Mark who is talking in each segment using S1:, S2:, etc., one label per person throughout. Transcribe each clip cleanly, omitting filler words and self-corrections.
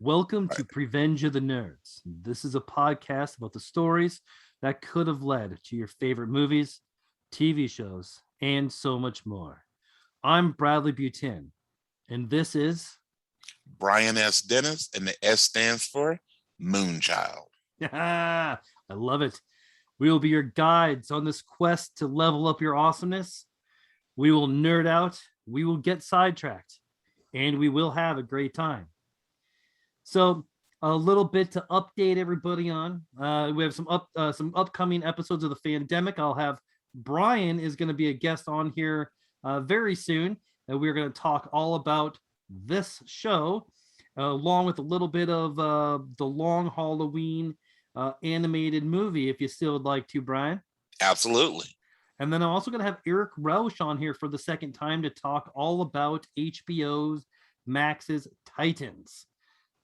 S1: Welcome to
S2: Right.
S1: Revenge of the Nerds. This is a podcast about the stories that could have led to your favorite movies, TV shows, and so much more. I'm Bradley Butin, and this is
S2: Brian S. Dennis, and the S stands for Moonchild.
S1: I love it. We will be your guides on this quest to level up your awesomeness. We will nerd out, we will get sidetracked, and we will have a great time. So a little bit to update everybody on. We have some upcoming episodes of the Fandemic. I'll have Brian is going to be a guest on here very soon, and we're going to talk all about this show, along with a little bit of the Long Halloween animated movie, if you still would like to, Brian.
S2: Absolutely.
S1: And then I'm also going to have Eric Rausch on here for the second time to talk all about HBO's Max's Titans.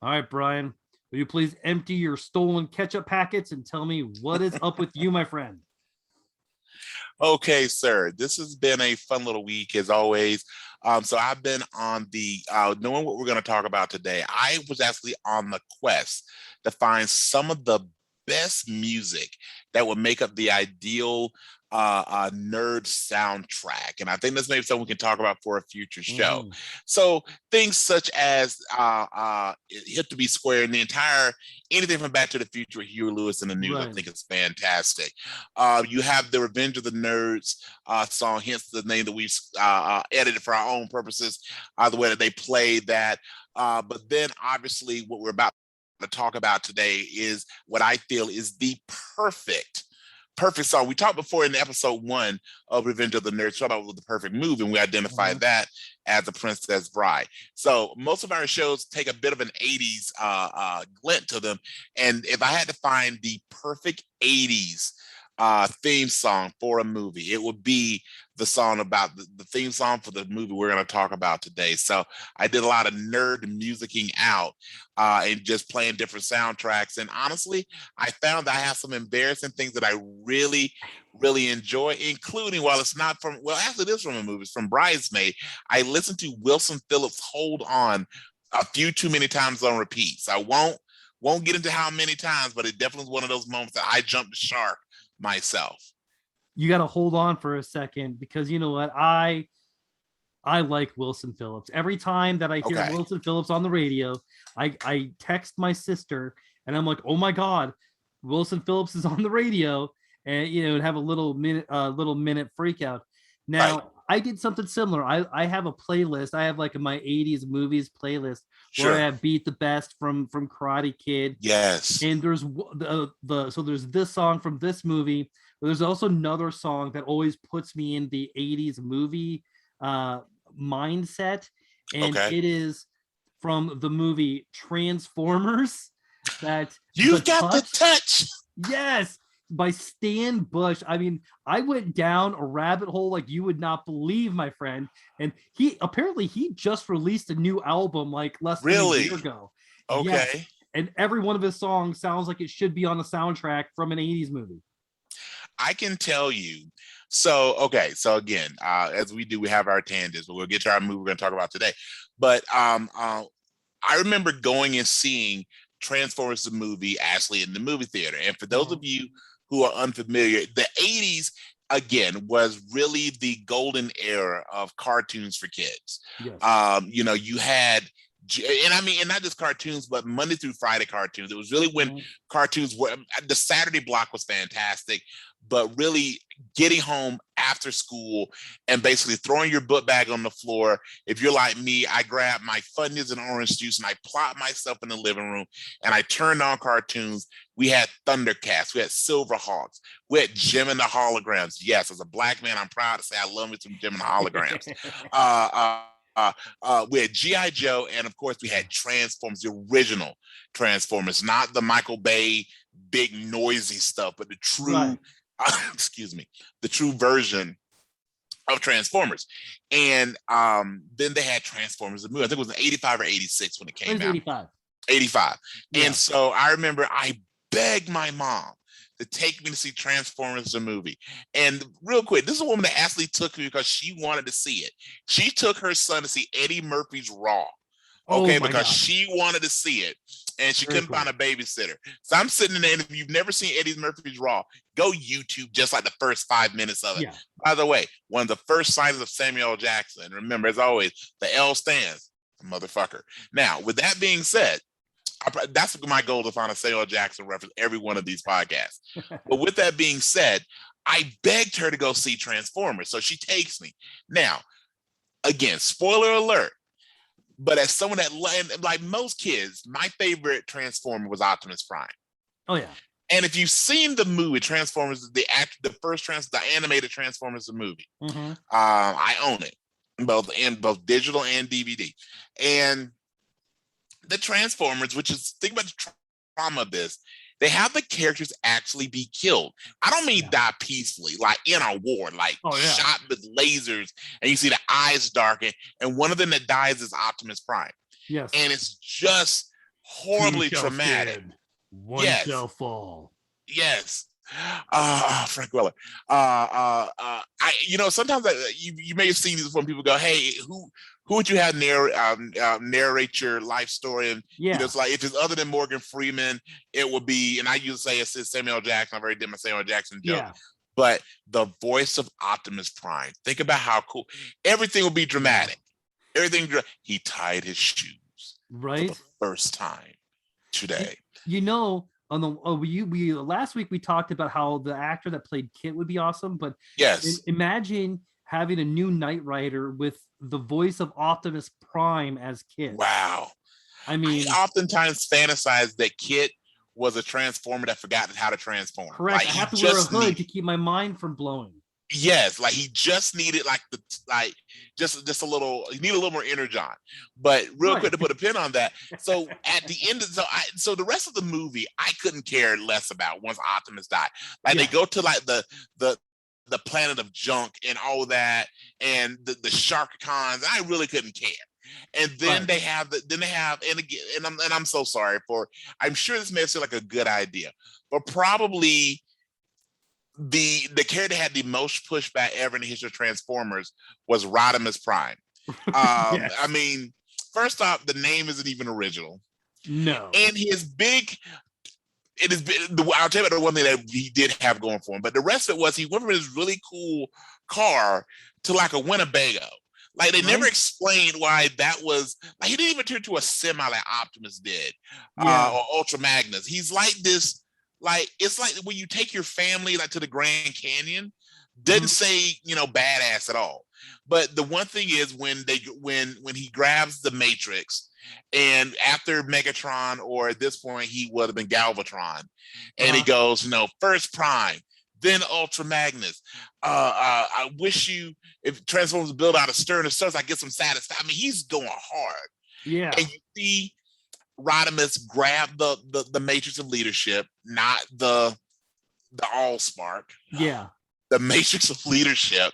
S1: All right, Brian, will you please empty your stolen ketchup packets and tell me what is up with you, my friend?
S2: Okay, sir. This has been a fun little week as always. So I've been on the knowing what we're going to talk about today. I was actually on the quest to find some of the best music that would make up the ideal nerd soundtrack, and I think this may be something we can talk about for a future show. So things such as Hit to Be Square and the entire anything from Back to the Future with Huey Lewis and the News.
S1: Right.
S2: I think it's fantastic. You have the Revenge of the Nerds song, hence the name that we've edited for our own purposes, the way that they play that. But then obviously what we're about to talk about today is what I feel is the perfect song. We talked before in episode 1 of Revenge of the Nerds about the perfect move, and we identified that as The Princess Bride. So most of our shows take a bit of an 80s glint to them, and if I had to find the perfect 80s theme song for a movie, it would be the song about the theme song for the movie we're going to talk about today. So I did a lot of nerd musicking out and just playing different soundtracks. And honestly, I found that I have some embarrassing things that I really, really enjoy, including, while it's not from, well, actually it is from a movie, it's from Bridesmaid. I listened to Wilson Phillips' Hold On a few too many times on repeat. So I won't get into how many times, but it definitely was one of those moments that I jumped the shark myself.
S1: You got to hold on for a second, because you know what? I like Wilson Phillips. Every time that I hear Wilson Phillips on the radio, I text my sister and I'm like, oh my God, Wilson Phillips is on the radio, and have a little minute freak out. Now, right. I did something similar. I have a playlist. I have like my 80s movies playlist where I have Beat the Best from Karate Kid.
S2: Yes.
S1: And there's so there's this song from this movie. But there's also another song that always puts me in the 80s movie mindset. And it is from the movie Transformers. That
S2: You've got the touch.
S1: Yes. By Stan Bush. I mean, I went down a rabbit hole like you would not believe, my friend. And he just released a new album like less than a year ago.
S2: Okay.
S1: Yes. And every one of his songs sounds like it should be on the soundtrack from an 80s movie.
S2: I can tell you. So again, as we do, we have our tangents, but we'll get to our movie we're going to talk about today. But I remember going and seeing Transformers the movie, actually, in the movie theater. And for those of you who are unfamiliar, the 80s, again, was really the golden era of cartoons for kids. Yes. You had, and I mean, and not just cartoons, but Monday through Friday cartoons. It was really when cartoons were, the Saturday block was fantastic, but really getting home after school and basically throwing your book bag on the floor. If you're like me, I grabbed my Funyuns and orange juice and I plopped myself in the living room and I turned on cartoons. We had Thundercats, we had Silverhawks, we had Jim and the Holograms. Yes, as a Black man, I'm proud to say I love me some Jim and the Holograms. We had G.I. Joe, and of course we had Transformers, the original Transformers, not the Michael Bay big noisy stuff, but the true the true version of Transformers. And then they had Transformers the movie. I think it was 85 or 86 when it came out. 85. Yeah. And so I remember I begged my mom to take me to see Transformers the movie. And real quick, this is a woman that actually took me because she wanted to see it. She took her son to see Eddie Murphy's Raw
S1: Oh
S2: okay,
S1: my
S2: because
S1: gosh.
S2: she wanted to see it and she
S1: Very
S2: couldn't
S1: cool.
S2: find a babysitter. So I'm sitting in there, and if you've never seen Eddie Murphy's Raw, go YouTube just like the first 5 minutes of it.
S1: Yeah.
S2: By the way, one of the first signs of Samuel L. Jackson, remember, as always, the L stands for motherfucker. Now, with that being said, that's my goal, to find a Samuel L. Jackson reference every one of these podcasts. But with that being said, I begged her to go see Transformers. So she takes me. Now, again, spoiler alert. But as someone that, like most kids, my favorite Transformer was Optimus Prime.
S1: Oh yeah.
S2: And if you've seen the movie Transformers, the animated Transformers, the movie, I own it, both digital and DVD. And the Transformers, which is, think about the trauma of this, they have the characters actually be killed. I don't mean die peacefully, like in a war, like shot with lasers, and you see the eyes darken, and one of them that dies is Optimus Prime.
S1: Yes.
S2: And it's just horribly traumatic.
S1: Stand. One shall fall.
S2: Yes. Frank Weller. Sometimes you may have seen this when people go, "Hey, who would you have narrate your life story?" And it's like, if it's other than Morgan Freeman, it would be, and I usually say it's Samuel L. Jackson. I've already did my Samuel L. Jackson joke. But the voice of Optimus Prime, think about how cool. Everything will be dramatic. He tied his shoes for the first time today.
S1: On the last week we talked about how the actor that played Kit would be awesome, but imagine having a new Knight Rider with the voice of Optimus Prime as Kit.
S2: Wow.
S1: I mean,
S2: I oftentimes fantasize that Kit was a transformer that forgot how to transform.
S1: Correct. I have to wear a hood to keep my mind from blowing.
S2: Yes, like he just needed just a little. He needed a little more energon. But real quick to put a pin on that. So at the end, so the rest of the movie, I couldn't care less about once Optimus died. Like they go to like the planet of junk and all that, and the Shark Cons. I really couldn't care. And then they have and I'm so sorry for. I'm sure this may seem like a good idea, but probably the character had the most pushback ever in the history of Transformers was Rodimus Prime. I mean, first off, the name isn't even original.
S1: No.
S2: And I'll tell you about the one thing that he did have going for him, but the rest of it was he went from his really cool car to like a Winnebago. Like they never explained why that was, like he didn't even turn to a semi like Optimus did, or Ultra Magnus. He's like this. Like it's like when you take your family like to the Grand Canyon, doesn't say badass at all. But the one thing is when he grabs the Matrix, and after Megatron, or at this point he would have been Galvatron, and he goes, first Prime, then Ultra Magnus. I wish if Transformers build out a stern of stars, I get some satisfaction. I mean, he's going hard.
S1: Yeah.
S2: And you see Rodimus grabbed the matrix of leadership, not the Allspark.
S1: Yeah.
S2: The matrix of leadership.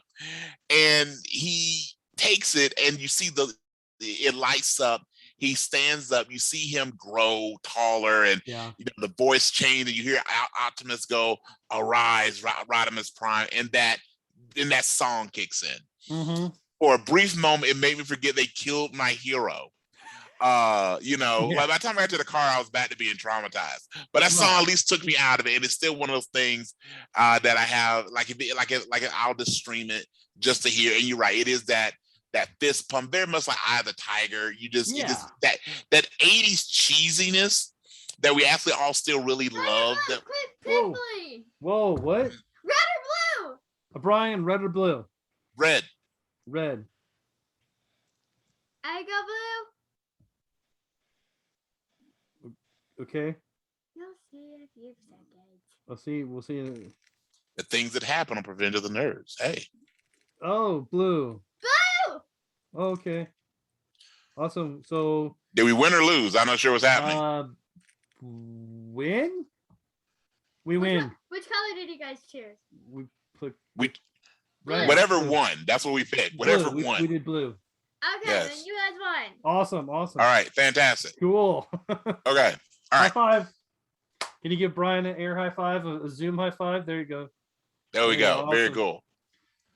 S2: And he takes it, and you see it lights up. He stands up. You see him grow taller, and the voice change, and you hear Optimus go, "Arise, Rodimus Prime," and that song kicks in. For a brief moment, it made me forget they killed my hero. Like by the time I got to the car, I was back to being traumatized. But that song at least took me out of it, and it's still one of those things that I have. I'll just stream it just to hear. And you're right, it is that fist pump, very much like Eye of the Tiger. You just that 80s cheesiness that we actually all still really love.
S1: Whoa, what?
S3: Red or blue?
S1: Brian, red or blue?
S2: Red.
S3: I go blue.
S1: Okay.
S3: You'll see in a few seconds.
S1: We'll see.
S2: The things that happen on Revenge of the Nerds. Hey.
S1: Oh, blue.
S3: Blue!
S1: Okay. Awesome. So
S2: did we win or lose? I'm not sure what's happening.
S1: Win? We win.
S3: Which color did you guys choose?
S1: We put
S2: red. Whatever won. That's what we picked. Whatever won.
S1: We did blue.
S3: Okay, then you guys won.
S1: Awesome. All
S2: right, fantastic.
S1: Cool.
S2: Okay. All right.
S1: High five. Can you give Brian an air high five, a Zoom high five? There you go.
S2: There we go. Awesome. Very cool.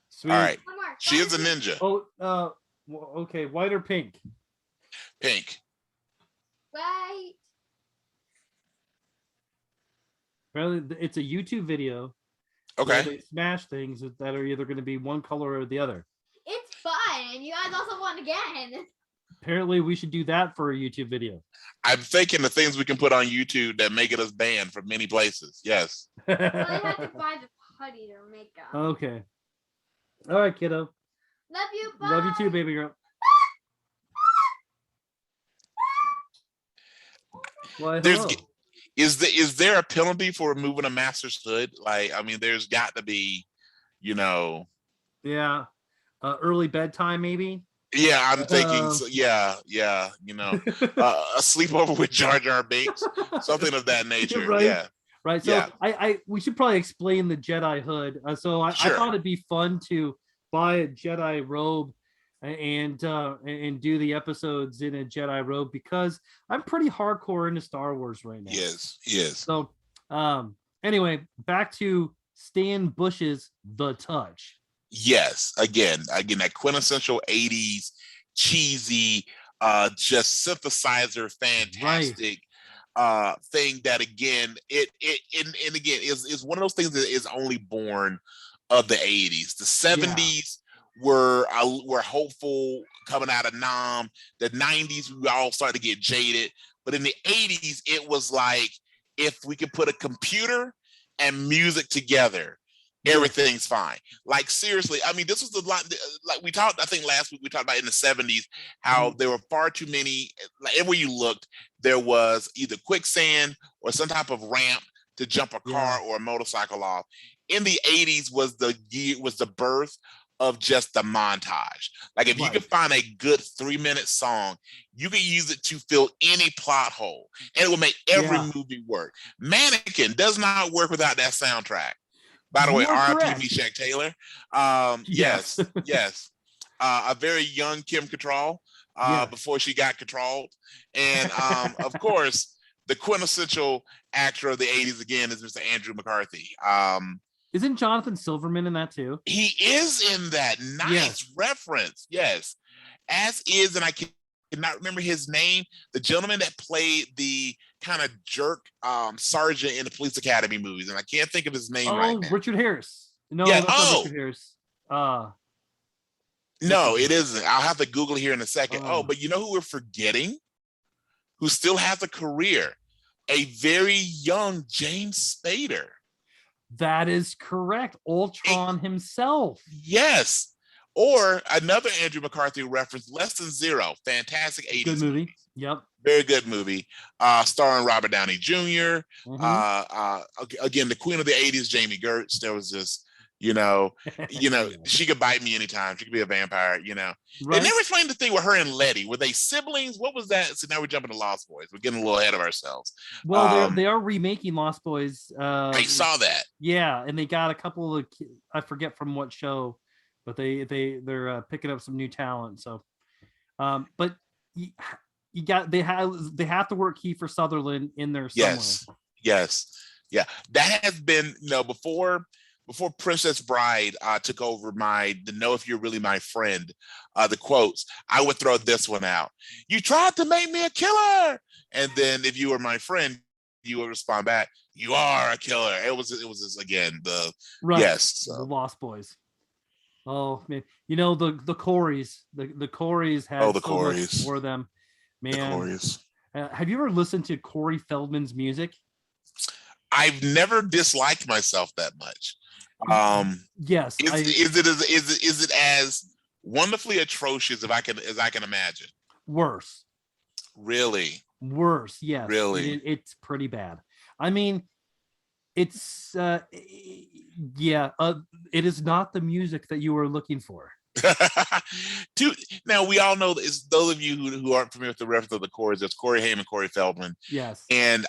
S1: Sweet.
S2: All right. She is a ninja.
S1: Oh, okay. White or pink?
S2: Pink.
S3: Right.
S1: Apparently, it's a YouTube video where
S2: Okay.
S1: they smash things that are either going to be one color or the other.
S3: It's fun, and you guys also won again.
S1: Apparently, we should do that for a YouTube video.
S2: I'm thinking the things we can put on YouTube that make us banned from many places. Yes.
S3: Well, you have to buy the putty or makeup.
S1: Okay. All right, kiddo.
S3: Love you. Bye.
S1: Love you too, baby girl. Why, hello.
S2: Is there a penalty for removing a master's hood? Like, I mean, there's got to be,
S1: Yeah. Early bedtime, maybe.
S2: Yeah, I'm thinking. So, yeah. A sleepover with Jar Jar Binks, something of that nature.
S1: Right.
S2: Yeah.
S1: Right. So we should probably explain the Jedi hood. So I thought it'd be fun to buy a Jedi robe and do the episodes in a Jedi robe because I'm pretty hardcore into Star Wars right now.
S2: Yes.
S1: So anyway, back to Stan Bush's The Touch.
S2: Yes, again, that quintessential 80s cheesy, just synthesizer, fantastic thing that again, it again is one of those things that is only born of the 80s. The 70s were hopeful coming out of Nam. The 90s we all started to get jaded, but in the 80s it was like if we could put a computer and music together, everything's fine. Like seriously, I mean, this was a lot. Like we talked, I think last week we talked about in the 70s how there were far too many. Like everywhere you looked, there was either quicksand or some type of ramp to jump a car or a motorcycle off. In the 80s was the birth of just the montage. Like if you could find a good 3-minute song, you could use it to fill any plot hole, and it will make every movie work. Mannequin does not work without that soundtrack. By the way, R.I.P. Meshach Taylor. Yes. A very young Kim Cattrall before she got controlled. And of course, the quintessential actor of the 80s again is Mr. Andrew McCarthy.
S1: Isn't Jonathan Silverman in that too?
S2: He is in that. Nice reference. Yes. As is, and I cannot remember his name, the gentleman that played the kind of jerk sergeant in the Police Academy movies, and I can't think of his name right now.
S1: Richard Harris. No, that's not Richard Harris.
S2: No, it isn't. I'll have to Google here in a second. But you know who we're forgetting? Who still has a career? A very young James Spader.
S1: That is correct. Ultron himself.
S2: Yes. Or another Andrew McCarthy reference, Less Than Zero. Fantastic 80s
S1: good movie. Yep.
S2: Very good movie. Starring Robert Downey Jr. Again, the queen of the 80s, Jamie Gertz. There was this, she could bite me anytime. She could be a vampire, They never explained the thing with her and Letty. Were they siblings? What was that? So now we're jumping to Lost Boys. We're getting a little ahead of ourselves.
S1: Well, they are remaking Lost Boys.
S2: I saw that.
S1: Yeah, and they got a couple of, I forget from what show, but they're picking up some new talent. So, but they have to work Kiefer Sutherland in there somewhere.
S2: Yes. Yeah. That has been, before Princess Bride took over the Know If You're Really My Friend, the quotes, I would throw this one out. You tried to make me a killer. And then if you were my friend, you would respond back, you are a killer. It was this again, the
S1: Lost Boys. Oh man, the Coreys, the Coreys had much for them, man.
S2: The Coreys.
S1: Have you ever listened to Corey Feldman's music?
S2: I've never disliked myself that much.
S1: Yes.
S2: Is it as wonderfully atrocious as I can imagine?
S1: Worse.
S2: Really?
S1: Worse. Yes.
S2: Really?
S1: It's pretty bad. I mean, it's it is not the music that you were looking for.
S2: Now we all know is those of you who aren't familiar with the reference of the Coreys, there's Corey Haim and Corey Feldman.
S1: Yes.
S2: And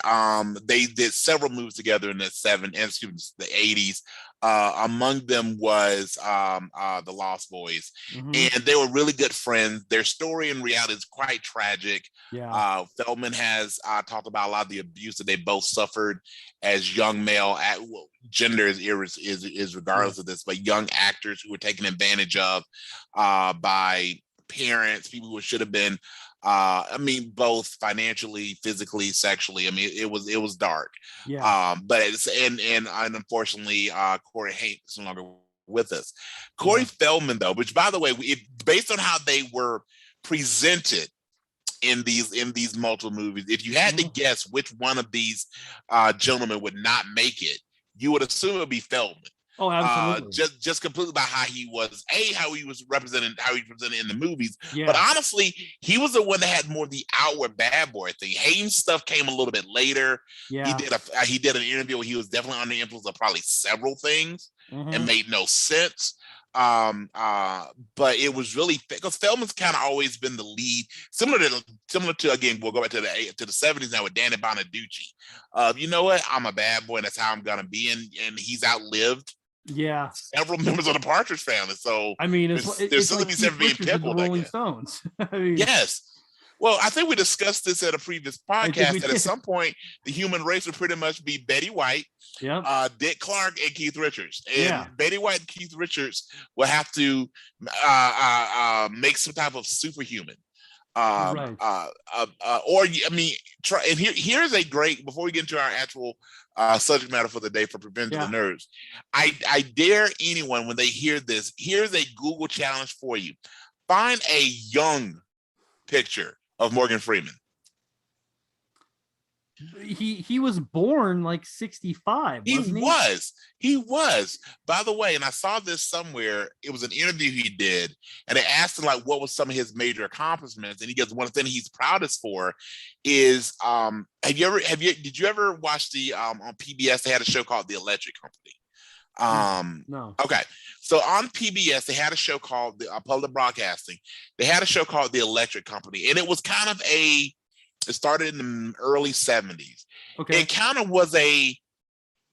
S2: they did several movies together in the 80s. Among them was the Lost Boys. And they were really good friends. Their story in reality is quite tragic.
S1: Yeah.
S2: Feldman has talked about a lot of the abuse that they both suffered as young male gender is regardless of this, but young actors who were taken advantage of by parents, people who should have been I mean, both financially, physically, sexually. I mean, it was dark.
S1: Yeah.
S2: But it's and unfortunately, Corey Haim is no longer with us. Corey Feldman, though, which by the way, based on how they were presented in these multiple movies, if you had to guess which one of these gentlemen would not make it, you would assume it would be Feldman.
S1: Oh, absolutely.
S2: Just completely by how he was represented in the movies.
S1: Yeah.
S2: But honestly, he was the one that had more of the outward bad boy thing. Haynes stuff came a little bit later.
S1: Yeah.
S2: He did an interview where he was definitely under the influence of probably several things and made no sense. But it was really because Feldman's kind of always been the lead, similar to again, we'll go back to the 70s now with Danny Bonaducci. You know what? I'm a bad boy, and that's how I'm gonna be. And he's outlived several members of the Partridge Family. So
S1: I mean,
S2: there's still
S1: like
S2: be seven being pickled.
S1: The Rolling Stones. I mean,
S2: yes. Well, I think we discussed this at a previous podcast that at some point the human race would pretty much be Betty White, Dick Clark, and Keith Richards. And Betty White and Keith Richards will have to make some type of superhuman. Or I mean, try. And here's a great, before we get into our actual subject matter for the day for Preventing the Nerves, I dare anyone when they hear this, here's a Google challenge for you. Find a young picture of Morgan Freeman.
S1: He was born like 65.
S2: He was. By the way, and I saw this somewhere. It was an interview he did, and they asked him like what was some of his major accomplishments, and he goes, one thing he's proudest for is did you ever watch the on PBS? They had a show called The Electric Company.
S1: No.
S2: Okay. So on PBS, they had a show called the Public Broadcasting. They had a show called The Electric Company, and it was kind of it started in the early 70s.
S1: Okay.
S2: It kind of was a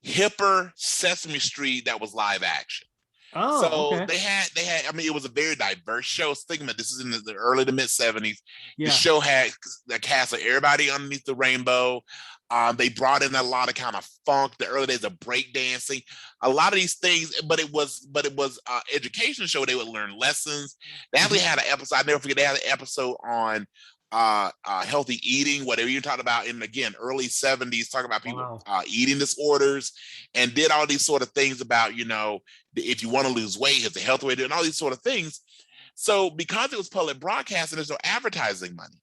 S2: hipper Sesame Street that was live action.
S1: Oh,
S2: so
S1: okay.
S2: they had, I mean, it was a very diverse show. Think about this is in the early to mid 70s.
S1: Yeah.
S2: The show had the cast of everybody underneath the rainbow. They brought in a lot of kind of funk, the early days of breakdancing, a lot of these things, but it was educational show. They would learn lessons. They actually had an episode, I never forget, they had an episode on healthy eating, whatever you're talking about in, again, early 70s, talking about people eating disorders, and did all these sort of things about, you know, if you want to lose weight, it's a healthy way to do it, and all these sort of things. So because it was public broadcasting, there's no advertising money.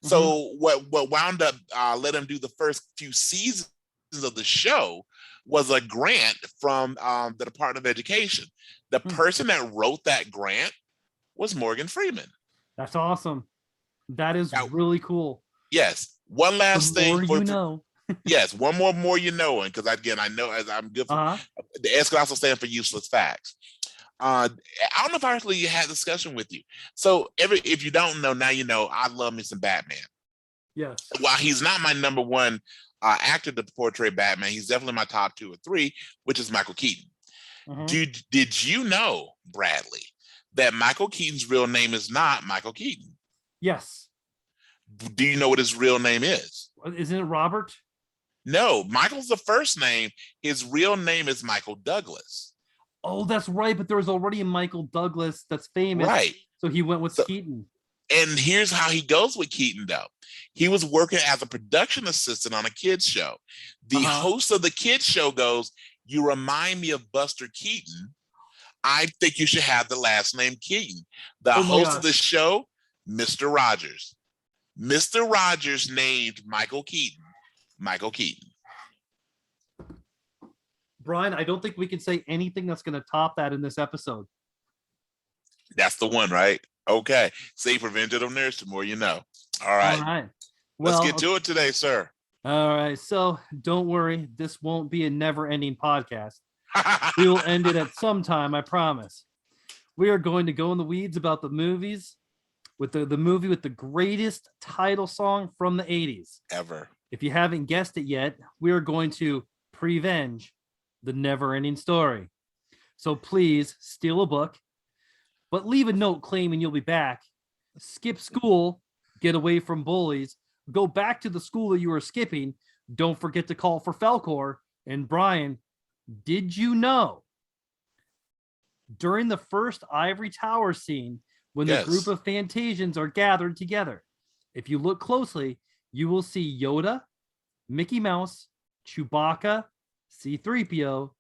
S2: So what wound up let him do the first few seasons of the show was a grant from the Department of Education. The person that wrote that grant was Morgan Freeman.
S1: That's awesome. That is really cool.
S2: Yes. One last thing. Yes. One more you know, and because again, I know as I'm good for the S could also stand for useless facts. I don't know if I actually had a discussion with you. So if you don't know, now you know, I love me some Batman.
S1: Yes.
S2: While he's not my number one actor to portray Batman, he's definitely my top 2 or 3, which is Michael Keaton. Did you know, Bradley, that Michael Keaton's real name is not Michael Keaton?
S1: Yes.
S2: Do you know what his real name is?
S1: Isn't it Robert?
S2: No, Michael's the first name. His real name is Michael Douglas.
S1: Oh, that's right. But there was already a Michael Douglas that's famous.
S2: Right.
S1: So he went with Keaton.
S2: And here's how he goes with Keaton, though. He was working as a production assistant on a kids show. The host of the kids show goes, "You remind me of Buster Keaton. I think you should have the last name Keaton." The host of the show, Mr. Rogers. Mr. Rogers named Michael Keaton. Michael Keaton.
S1: Brian, I don't think we can say anything that's going to top that in this episode.
S2: That's the one, right? Okay. Say preventative nurse, the more you know. All right.
S1: All right. Well,
S2: let's get to it today, sir.
S1: All right. So don't worry. This won't be a never-ending podcast. We will end it at some time, I promise. We are going to go in the weeds about the movies with the movie with the greatest title song from the 80s.
S2: Ever.
S1: If you haven't guessed it yet, we are going to prevenge the never-ending story. So please steal a book, but leave a note claiming you'll be back. Skip school, get away from bullies, go back to the school that you were skipping. Don't forget to call for Falcor. And Brian, did you know during the first Ivory Tower scene, when the group of Fantasians are gathered together, If you look closely, you will see Yoda, Mickey Mouse, Chewbacca, C-3PO,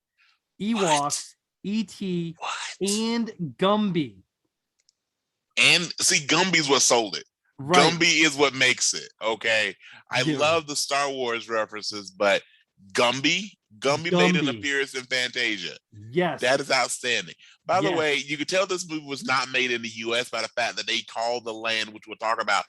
S1: Ewoks, E.T.,
S2: What?
S1: and Gumby.
S2: And see, Gumby's what sold it.
S1: Right.
S2: Gumby is what makes it. Okay. I
S1: Yeah.
S2: love the Star Wars references, but Gumby made an
S1: Gumby.
S2: appearance in Fantasia.
S1: Yes.
S2: That is outstanding. By the
S1: Yes.
S2: way, you could tell this movie was not made in the US by the fact that they called the land, which we'll talk about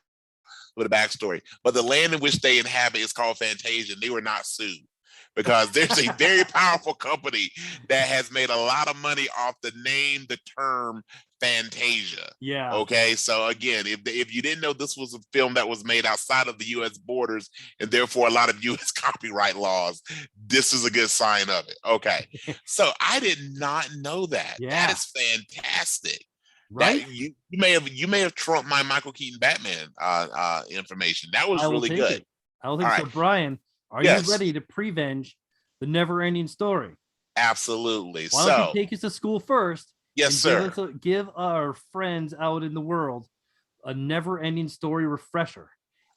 S2: with a backstory, but the land in which they inhabit is called Fantasia, and they were not sued because there's a very powerful company that has made a lot of money off the name, the term Fantasia.
S1: Yeah.
S2: Okay, so again, if you didn't know this was a film that was made outside of the U.S. borders and therefore a lot of U.S. copyright laws, this is a good sign of it. Okay, so I did not know that.
S1: Yeah.
S2: That is fantastic.
S1: Right.
S2: That you may have trumped my Michael Keaton Batman information. That was
S1: I will
S2: really
S1: take
S2: good.
S1: it. I will think
S2: All
S1: so.
S2: right.
S1: Brian, are
S2: Yes.
S1: you ready to prevenge the never-ending story?
S2: Absolutely.
S1: Why don't
S2: So,
S1: you take us to school first?
S2: yes,
S1: and
S2: sir.
S1: Give our friends out in the world a never-ending story refresher.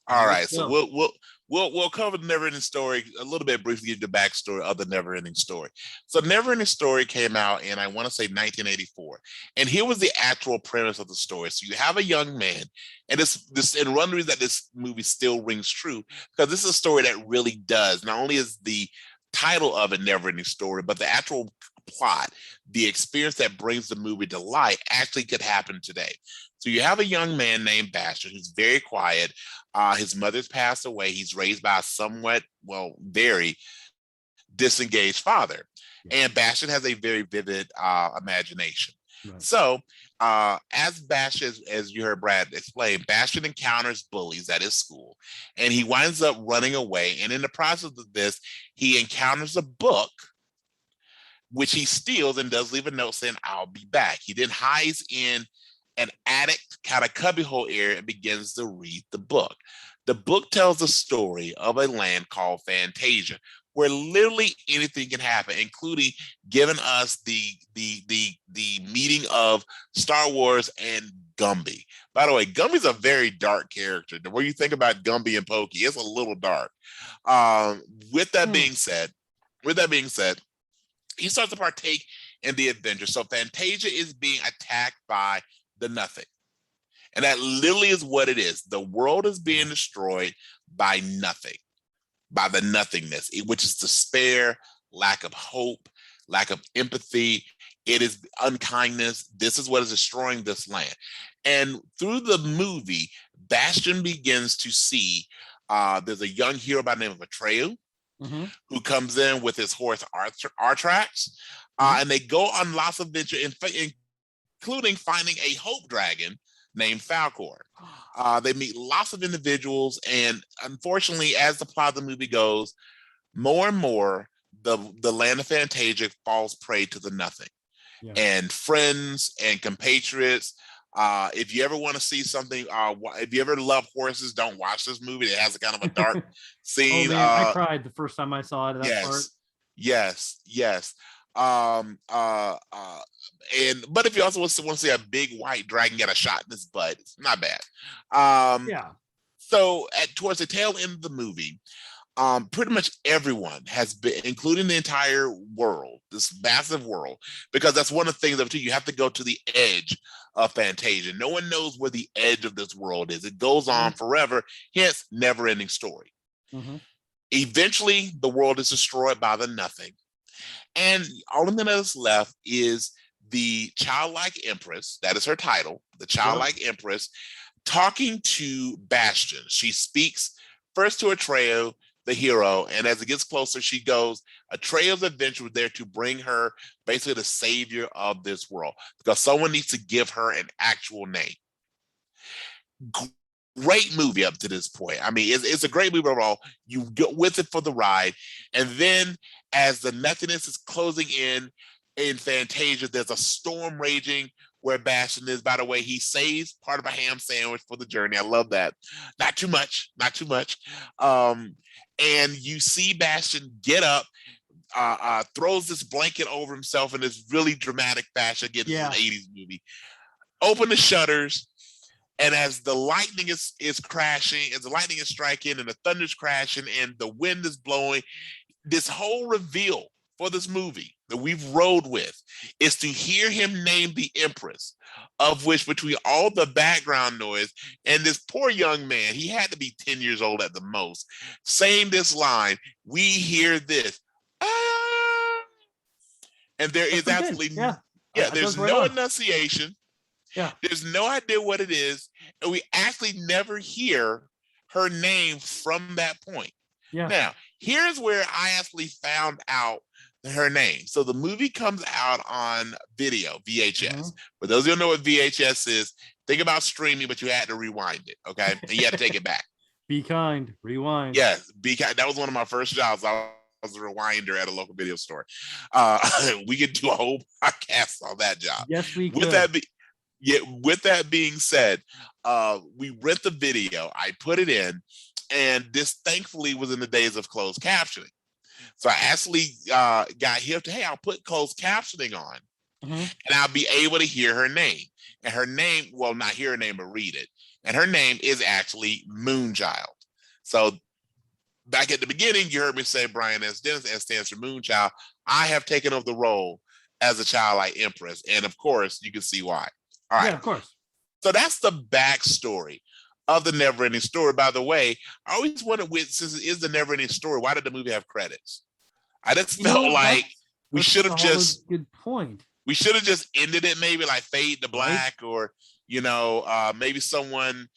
S2: All
S1: Let's
S2: right. So
S1: go.
S2: we'll cover the Neverending Story a little bit briefly, give the backstory of the Neverending Story. So Neverending Story came out in, I want to say, 1984, and here was the actual premise of the story. So you have a young man, and and one reason that this movie still rings true because this is a story that really does. Not only is the title of a Neverending Story, but the actual plot, the experience that brings the movie to life, actually could happen today. So you have a young man named Bastion who's very quiet. His mother's passed away. He's raised by a somewhat, very disengaged father.
S1: Yeah.
S2: And Bastion has a very vivid imagination.
S1: Right.
S2: So as Bastion, as you heard Brad explain, Bastion encounters bullies at his school and he winds up running away. And in the process of this, he encounters a book which he steals and does leave a note saying, "I'll be back." He then hides in an attic kind of cubbyhole area and begins to read the book. The book tells the story of a land called Fantasia, where literally anything can happen, including giving us the meeting of Star Wars and Gumby. By the way, Gumby's a very dark character. The way you think about Gumby and Pokey, it's a little dark. With that being said, he starts to partake in the adventure. So Fantasia is being attacked by the nothing. And that literally is what it is. The world is being destroyed by nothing, by the nothingness, which is despair, lack of hope, lack of empathy. It is unkindness. This is what is destroying this land. And through the movie, Bastion begins to see there's a young hero by the name of Atreyu, who comes in with his horse Artrax, and they go on lots of adventures, including finding a hope dragon named Falcor. They meet lots of individuals, and unfortunately, as the plot of the movie goes, more and more the land of Fantasia falls prey to the nothing. Yeah. And friends and compatriots. If you ever want to see something, if you ever love horses, don't watch this movie. It has a kind of a dark scene.
S1: Oh man, I cried the first time I saw it.
S2: Yes. But if you also want to see a big white dragon get a shot in his butt, it's not bad.
S1: Yeah.
S2: So towards the tail end of the movie, pretty much everyone has been, including the entire world, this massive world, because that's one of the things of you have to go to the edge of Fantasia. No one knows where the edge of this world is. It goes on forever, hence never-ending story. Eventually, the world is destroyed by the nothing. And all that is left is the childlike empress, that is her title, the childlike empress, talking to Bastion. She speaks first to Atreyu, the hero, and as it gets closer, she goes, Atreyu's adventure was there to bring her basically the savior of this world, because someone needs to give her an actual name. Great movie up to this point. I mean, it's a great movie overall. You get with it for the ride. And then as the nothingness is closing in Fantasia, there's a storm raging where Bastion is. By the way, he saves part of a ham sandwich for the journey. I love that. Not too much. And you see Bastion get up, throws this blanket over himself in this really dramatic fashion. Again, this is an 80s movie. Open the shutters, And as the lightning is crashing, as the lightning is striking and the thunder's crashing and the wind is blowing, this whole reveal for this movie that we've rode with is to hear him name the Empress, of which between all the background noise and this poor young man, he had to be 10 years old at the most, saying this line, we hear this. Ah! And there is absolutely, there's no enunciation.
S1: Yeah.
S2: There's no idea what it is. And we actually never hear her name from that point.
S1: Yeah.
S2: Now, here's where I actually found out her name. So the movie comes out on video, VHS. For those who don't know what VHS is, think about streaming, but you had to rewind it, okay? And you had to take it back.
S1: Be kind, rewind.
S2: Yes, be kind. That was one of my first jobs. I was a rewinder at a local video store. We could do a whole podcast on that job.
S1: Yes, we could.
S2: With that being said, we rent the video. I put it in, and this thankfully was in the days of closed captioning. So I actually got hip to, hey, I'll put closed captioning on, and I'll be able to hear her name. And her name, well, not hear her name, but read it. And her name is actually Moonchild. So back at the beginning, you heard me say Brian S. Dennis, S stands for Moonchild. I have taken over the role as a childlike empress. And of course, you can see why. All right.
S1: Yeah, of course.
S2: So that's the backstory of the Neverending Story. By the way, I always wondered, since it is the Neverending Story, why did the movie have credits? I just felt like we should have just
S1: good point.
S2: We should have just ended it, maybe like fade to black, or maybe someone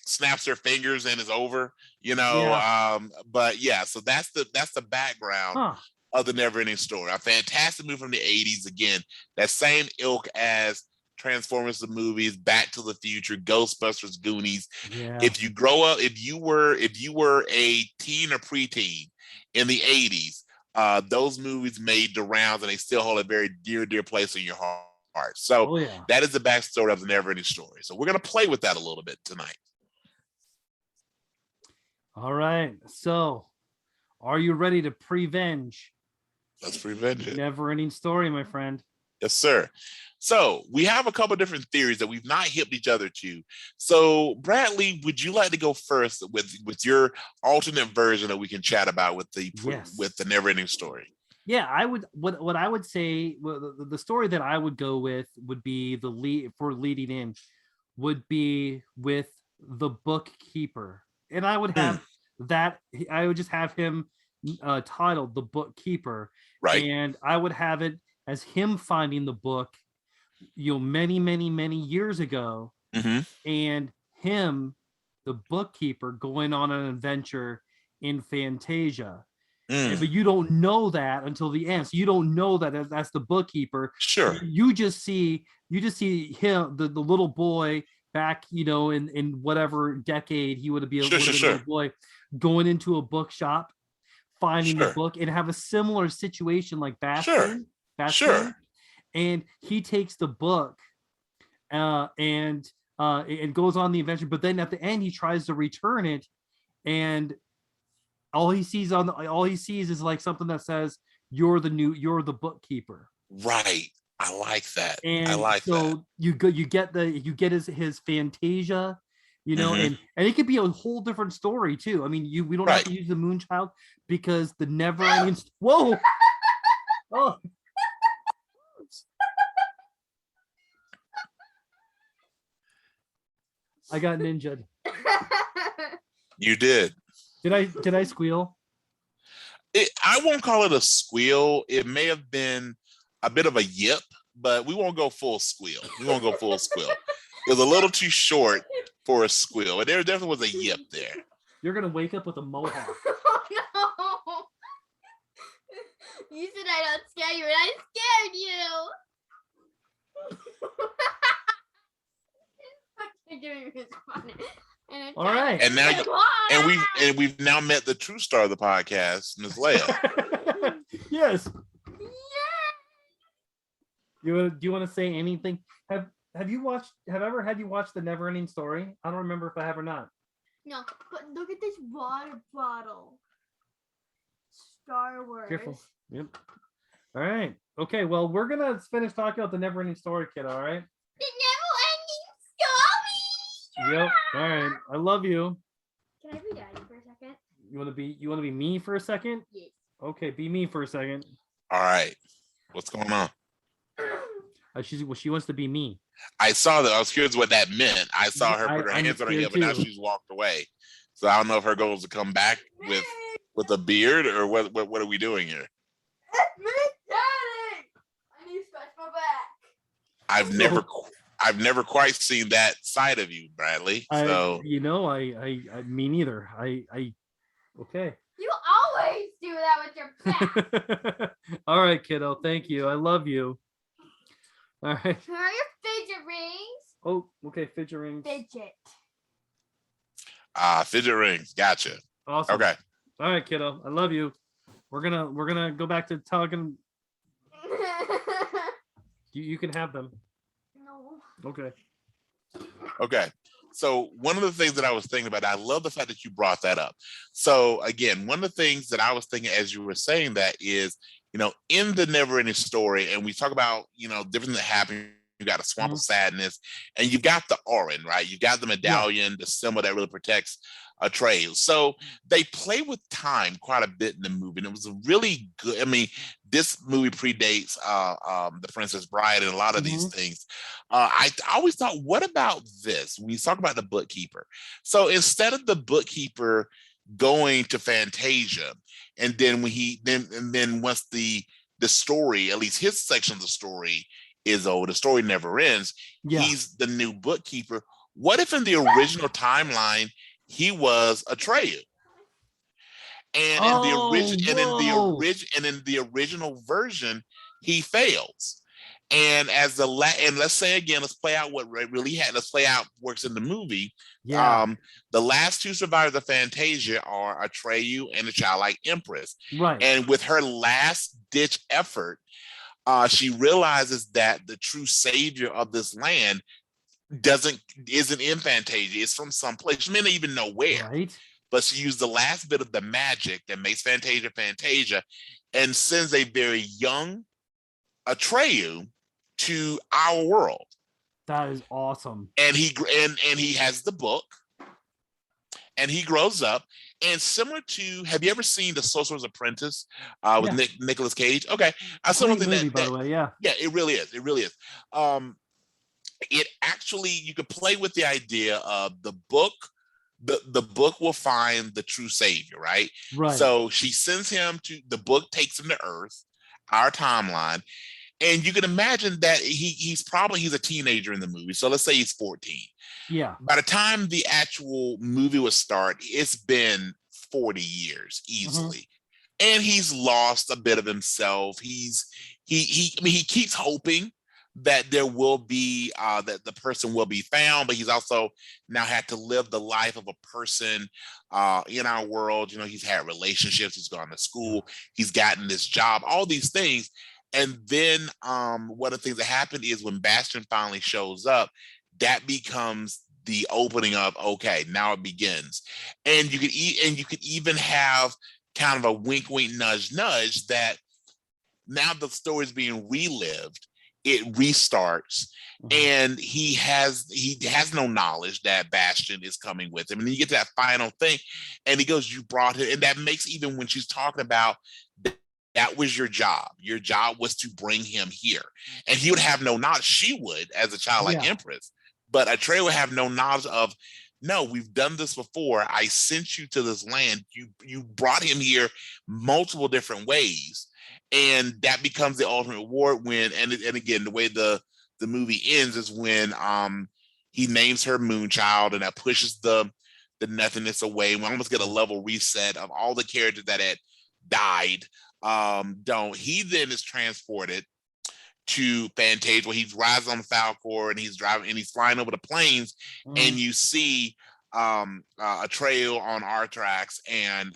S2: snaps their fingers and it's over. But yeah, so that's the background of the Neverending Story. A fantastic movie from the 80s. Again, that same ilk as Transformers the movies, Back to the Future, Ghostbusters, Goonies.
S1: Yeah.
S2: If you grow up, if you were a teen or preteen in the 80s, those movies made the rounds, and they still hold a very dear place in your heart. So that is the backstory of the Neverending Story. So we're gonna play with that a little bit tonight.
S1: All right. So, are you ready to prevenge?
S2: Let's prevenge it.
S1: Never-ending Story, my friend.
S2: Yes, sir. So we have a couple different theories that we've not hipped each other to. So Bradley, would you like to go first with your alternate version that we can chat about with the Neverending Story?
S1: Yeah, I would. What I would say, the story that I would go with would be the leading in would be with the bookkeeper, and I would have that. I would just have him titled The Bookkeeper,
S2: right?
S1: And I would have it as him finding the book, many years ago, and him, the bookkeeper, going on an adventure in Fantasia. But you don't know that until the end. So you don't know that that's the bookkeeper.
S2: Sure.
S1: You just see him, the little boy back, in whatever decade he would be a little boy, going into a bookshop, finding the book, and have a similar situation like Bastion. And he takes the book and it goes on the adventure, but then at the end he tries to return it, and all he sees is like something that says you're the bookkeeper.
S2: Right. I like that.
S1: And
S2: I like
S1: so
S2: that.
S1: you get his Fantasia, and it could be a whole different story too. I mean, we don't have to use the Moonchild, because the Neverending whoa. Oh. I got ninja'd.
S2: You did.
S1: Did I squeal?
S2: I won't call it a squeal. It may have been a bit of a yip, but we won't go full squeal. We won't go full squeal. It was a little too short for a squeal, but there definitely was a yip there.
S1: You're gonna wake up with a mohawk.
S3: Oh no! You said I don't scare you, and I scared you.
S1: All right.
S2: And now we've now met the true star of the podcast, Ms. Laeah.
S1: Yes. Do you want to say anything? Have you watched the Neverending Story? I don't remember if I have or not.
S3: No, but look at this water bottle. Star Wars.
S1: Careful. Yep. All right. Okay. Well, we're gonna finish talking about the Neverending Story, kid. All right.
S3: The Neverending Story.
S1: Yep. All right. I love you.
S3: Can I be daddy for a second?
S1: You want to be me for a second?
S3: Yes.
S1: Okay, be me for a second.
S2: All right. What's going on?
S1: She wants to be me.
S2: I saw that. I was curious what that meant. I saw her
S1: Yeah,
S2: put her
S1: I'm
S2: hands on her hip,
S1: scared
S2: but now
S1: too.
S2: she's walked away. So I don't know if her goal is to come back with a beard or what are we doing here?
S3: Daddy! I need to scratch my back.
S2: I've never quite seen that side of you, Bradley. So
S1: I me neither. Okay.
S3: You always do that with your back.
S1: All right, kiddo. Thank you. I love you. All right.
S3: Where are your fidget rings?
S1: Oh, okay. Fidget rings.
S3: Fidget.
S2: fidget rings. Gotcha.
S1: Awesome.
S2: Okay.
S1: All right, kiddo. I love you. We're gonna go back to talking. You can have them.
S3: No.
S1: Okay.
S2: Okay. So one of the things that I was thinking about, I love the fact that you brought that up. So again, one of the things that I was thinking as you were saying that is, in the never ending story, and we talk about, different that happen. You got a swamp of sadness, and you got the Orin, right? You got the medallion, the symbol that really protects Atreyu. So they play with time quite a bit in the movie, and it was a really good. I mean, this movie predates the Princess Bride and a lot of these things. I always thought, what about this? When you talk about the bookkeeper, so instead of the bookkeeper going to Fantasia, and then when then once the story, at least his section of the story, is over, the story never ends.
S1: Yeah.
S2: He's the new bookkeeper. What if in the original timeline he was Atreyu? And in the original version, he fails. And as and let's say again, let's play out what really let's play out works in the movie.
S1: Yeah.
S2: The last two survivors of Fantasia are Atreyu and the childlike Empress.
S1: Right.
S2: And with her last ditch effort, she realizes that the true savior of this land isn't in Fantasia. It's from someplace. She may not even know where.
S1: Right.
S2: But she used the last bit of the magic that makes Fantasia, and sends a very young Atreyu to our world.
S1: That is awesome.
S2: And he has the book, and he grows up. And similar to, have you ever seen The Sorcerer's Apprentice with Nicolas Cage? Okay, I saw something
S1: movie, by the way. Yeah,
S2: it really is. It really is. It actually, you could play with the idea of the book. The book will find the true savior, right?
S1: Right.
S2: So she sends him to the book, takes him to Earth, our timeline, and you can imagine that he's a teenager in the movie. So let's say he's 14.
S1: Yeah.
S2: By the time the actual movie would start, it's been 40 years easily. And he's lost a bit of himself. He keeps hoping that there will be that the person will be found, but he's also now had to live the life of a person in our world. He's had relationships, he's gone to school, he's gotten this job, all these things. And then one of the things that happened is when Bastion finally shows up, that becomes the opening of, okay, now it begins. And you could even have kind of a wink, wink, nudge, nudge that now the story is being relived. It restarts, and he has no knowledge that Bastion is coming with him. And then you get to that final thing, and he goes, "You brought it," and that makes, even when she's talking about that was your job. Your job was to bring him here, and he would have no knowledge. She would, as a childlike Empress, but Atreyu would have no knowledge of. No, we've done this before. I sent you to this land. You brought him here multiple different ways. And that becomes the ultimate reward when, and again, the way the movie ends is when he names her Moonchild, and that pushes the nothingness away. We almost get a level reset of all the characters that had died. He then is transported to Fantasia, where he's riding on the Falcor, and he's driving, and he's flying over the plains, and you see Atreyu on Artrax, and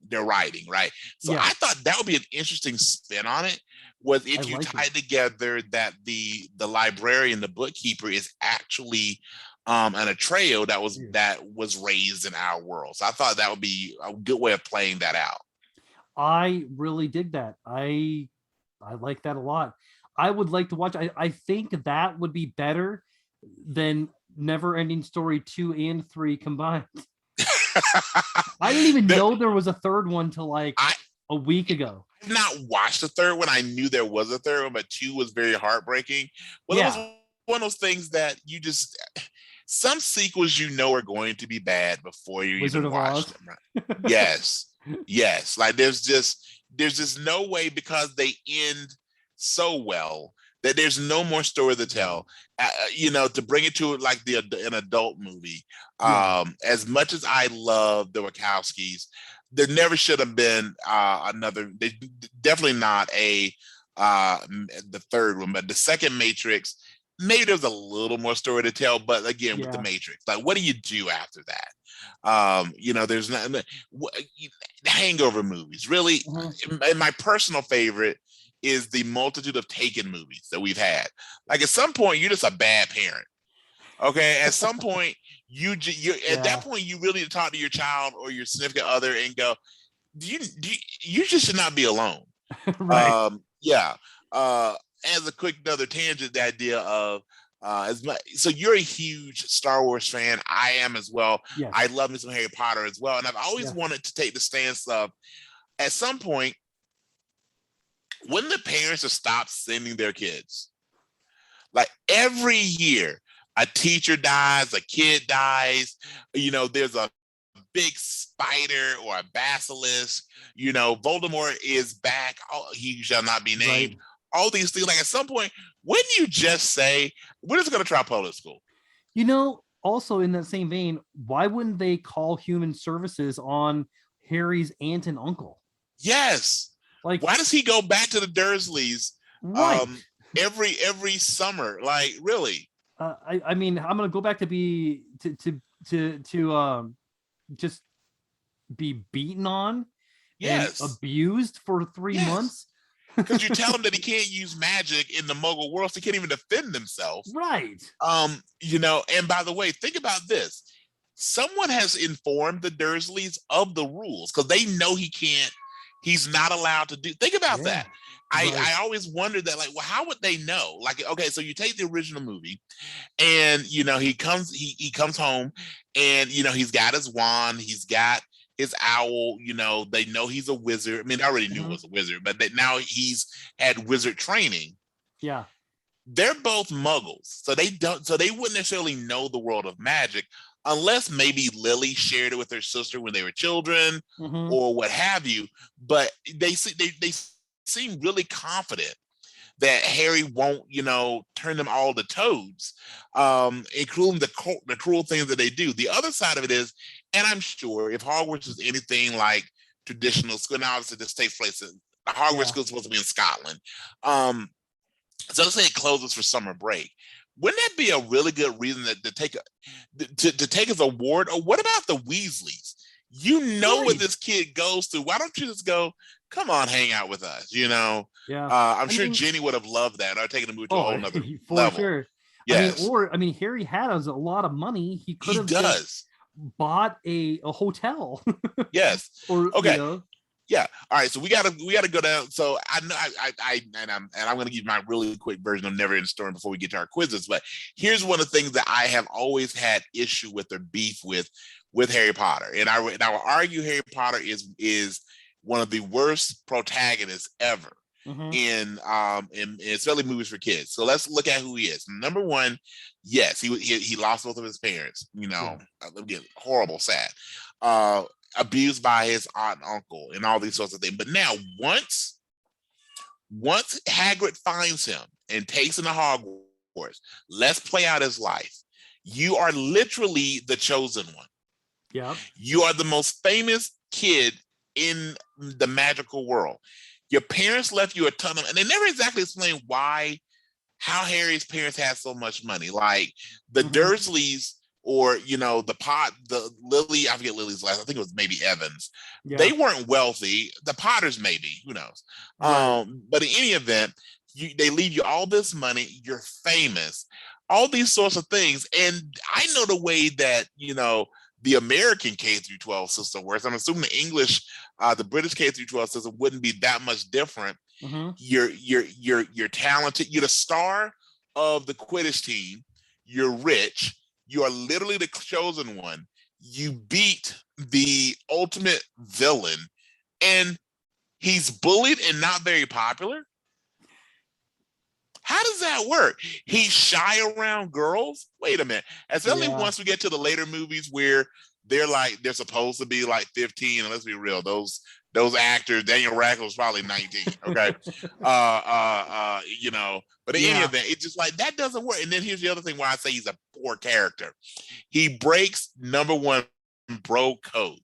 S2: they're riding, right? So I thought that would be an interesting spin on it, was if you tied together that the librarian, the bookkeeper, is actually an Atreyu that was raised in our world. So I thought that would be a good way of playing that out.
S1: I really dig that. I like that a lot. I would like to watch. I think that would be better than Never Ending Story 2 and 3 combined. I didn't even know there was a third one till like a week ago.
S2: I've not watched the third one. I knew there was a third one, but 2 was very heartbreaking. Well, it was one of those things that you just, some sequels are going to be bad before you
S1: Wizard
S2: even
S1: of
S2: watch
S1: Oz.
S2: them. Right? Yes. Like there's just no way, because they end so well, that there's no more story to tell. To bring it to like an adult movie. As much as I love the Wachowskis, there never should have been another. Definitely not the third one, but the second Matrix. Maybe there's a little more story to tell, but again, with the Matrix, like, what do you do after that? There's not Hangover movies. Really, and my personal favorite is the multitude of Taken movies that we've had. Like, at some point, you're just a bad parent. Okay, at some point, at that point, you really need to talk to your child or your significant other and go, you just should not be alone.
S1: Right.
S2: As a quick another tangent, the idea of so you're a huge Star Wars fan. I am as well.
S1: Yes.
S2: I love me some Harry Potter as well, and I've always wanted to take the stance of, at some point, when the parents have stopped sending their kids, like every year, a teacher dies, a kid dies, there's a big spider or a basilisk, Voldemort is back, he shall not be named. Right. All these things, like, at some point, wouldn't you just say, we're just going to try public school?
S1: Also in that same vein, why wouldn't they call human services on Harry's aunt and uncle?
S2: Yes. Like, why does he go back to the Dursleys every summer? Like, really?
S1: I mean, I'm gonna go back to just be beaten on, and abused for 3 months.
S2: Because you tell him that he can't use magic in the Muggle world, so he can't even defend himself.
S1: Right.
S2: And by the way, think about this. Someone has informed the Dursleys of the rules, because they know he's not allowed to do. Think about that. I always wondered that, like, well, how would they know? Like, okay, so you take the original movie, and he comes home, and he's got his wand, he's got his owl, they know he's a wizard. I mean, I already knew he was a wizard, but now he's had wizard training.
S1: Yeah.
S2: They're both Muggles, so they wouldn't necessarily know the world of magic, unless maybe Lily shared it with her sister when they were children, or what have you. But they seem really confident that Harry won't, turn them all to toads, including the cruel things that they do. The other side of it is, and I'm sure if Hogwarts is anything like traditional school, now obviously this takes place in Hogwarts school is supposed to be in Scotland. So let's say it closes for summer break. Wouldn't that be a really good reason to take his award? Or what about the Weasleys? What this kid goes through. Why don't you just go, come on, hang out with us?
S1: Yeah.
S2: I'm sure Jenny would have loved that. Or taking the movie to a whole nother
S1: for
S2: level.
S1: Sure.
S2: Yes.
S1: I mean, Harry had a lot of money. He could have bought a hotel.
S2: Yes.
S1: Okay.
S2: Yeah. All right. So we gotta go down. So I know I'm gonna give my really quick version of Never Ending Story before we get to our quizzes. But here's one of the things that I have always had issue with or beef with Harry Potter, and I will argue Harry Potter is one of the worst protagonists ever in especially movies for kids. So let's look at who he is. Number one, yes, he lost both of his parents. Again, horrible, sad. Abused by his aunt and uncle and all these sorts of things. But now, once Hagrid finds him and takes him to Hogwarts, let's play out his life. You are literally the chosen one.
S1: Yeah.
S2: You are the most famous kid in the magical world. Your parents left you a ton of, and they never exactly explain how Harry's parents had so much money. Like the Dursleys, or the Lily, I forget Lily's last, I think it was maybe Evans. Yeah. They weren't wealthy. The Potters maybe, who knows? Right. But in any event, they leave you all this money. You're famous, all these sorts of things. And I know the way that the American K-12 system works. I'm assuming the English, the British K-12 system wouldn't be that much different. You're talented. You're the star of the Quidditch team. You're rich. You are literally the chosen one. You beat the ultimate villain, and he's bullied and not very popular. How does that work? He's shy around girls. Wait a minute. Especially once we get to the later movies where they're supposed to be like 15. And let's be real, those actors, Daniel Radcliffe was probably 19. Okay. But in any event, it's just like that doesn't work. And then here's the other thing why I say he's a poor character. He breaks number one bro code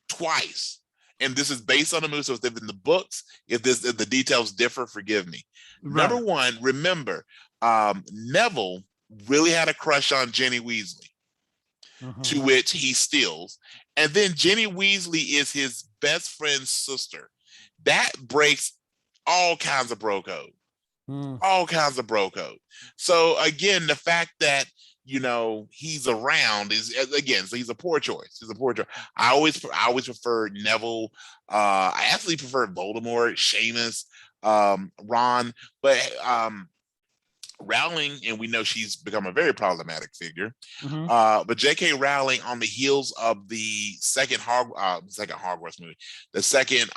S2: twice. And this is based on the movie. So if in the books, if the details differ, forgive me. Right. Number one, remember, Neville really had a crush on Ginny Weasley, to which he steals. And then Ginny Weasley is his best friend's sister. That breaks all kinds of bro code. All kinds of bro code. So again, the fact that he's around is, again, so he's a poor choice. I always prefer Neville. I actually prefer Voldemort, Seamus, Ron, but Rowling, and we know she's become a very problematic figure. But J.K. Rowling, on the heels of the second Hogwarts movie, the second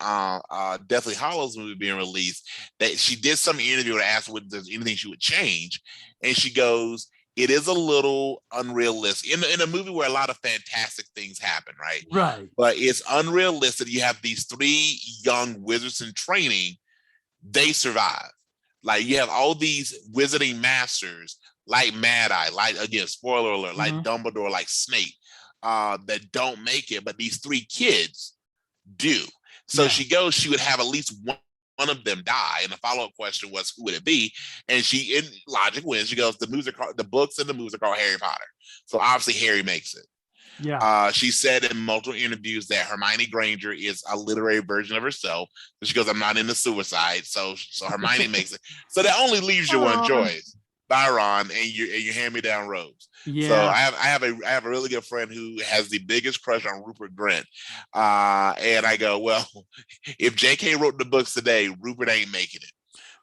S2: Deathly Hallows movie being released, that she did some interview and asked if there's anything she would change, and she goes, it is a little unrealistic in a movie where a lot of fantastic things happen, right?
S1: Right.
S2: But it's unrealistic. You have these 3 young wizards in training. They survive. Like, you have all these wizarding masters, like Mad Eye, like, again, spoiler alert, like Dumbledore, like Snape, that don't make it. But these 3 kids do. So she goes, she would have at least one of them die, and the follow-up question was, who would it be? And she, in logic wins, she goes, the books and the movies are called Harry Potter, so obviously Harry makes it. She said in multiple interviews that Hermione Granger is a literary version of herself. So she goes, I'm not into suicide, so Hermione makes it. So that only leaves you one choice, Byron, and your hand-me-down robes. So I have a really good friend who has the biggest crush on Rupert Grint, and I go, well, if J.K. wrote the books today, Rupert ain't making it.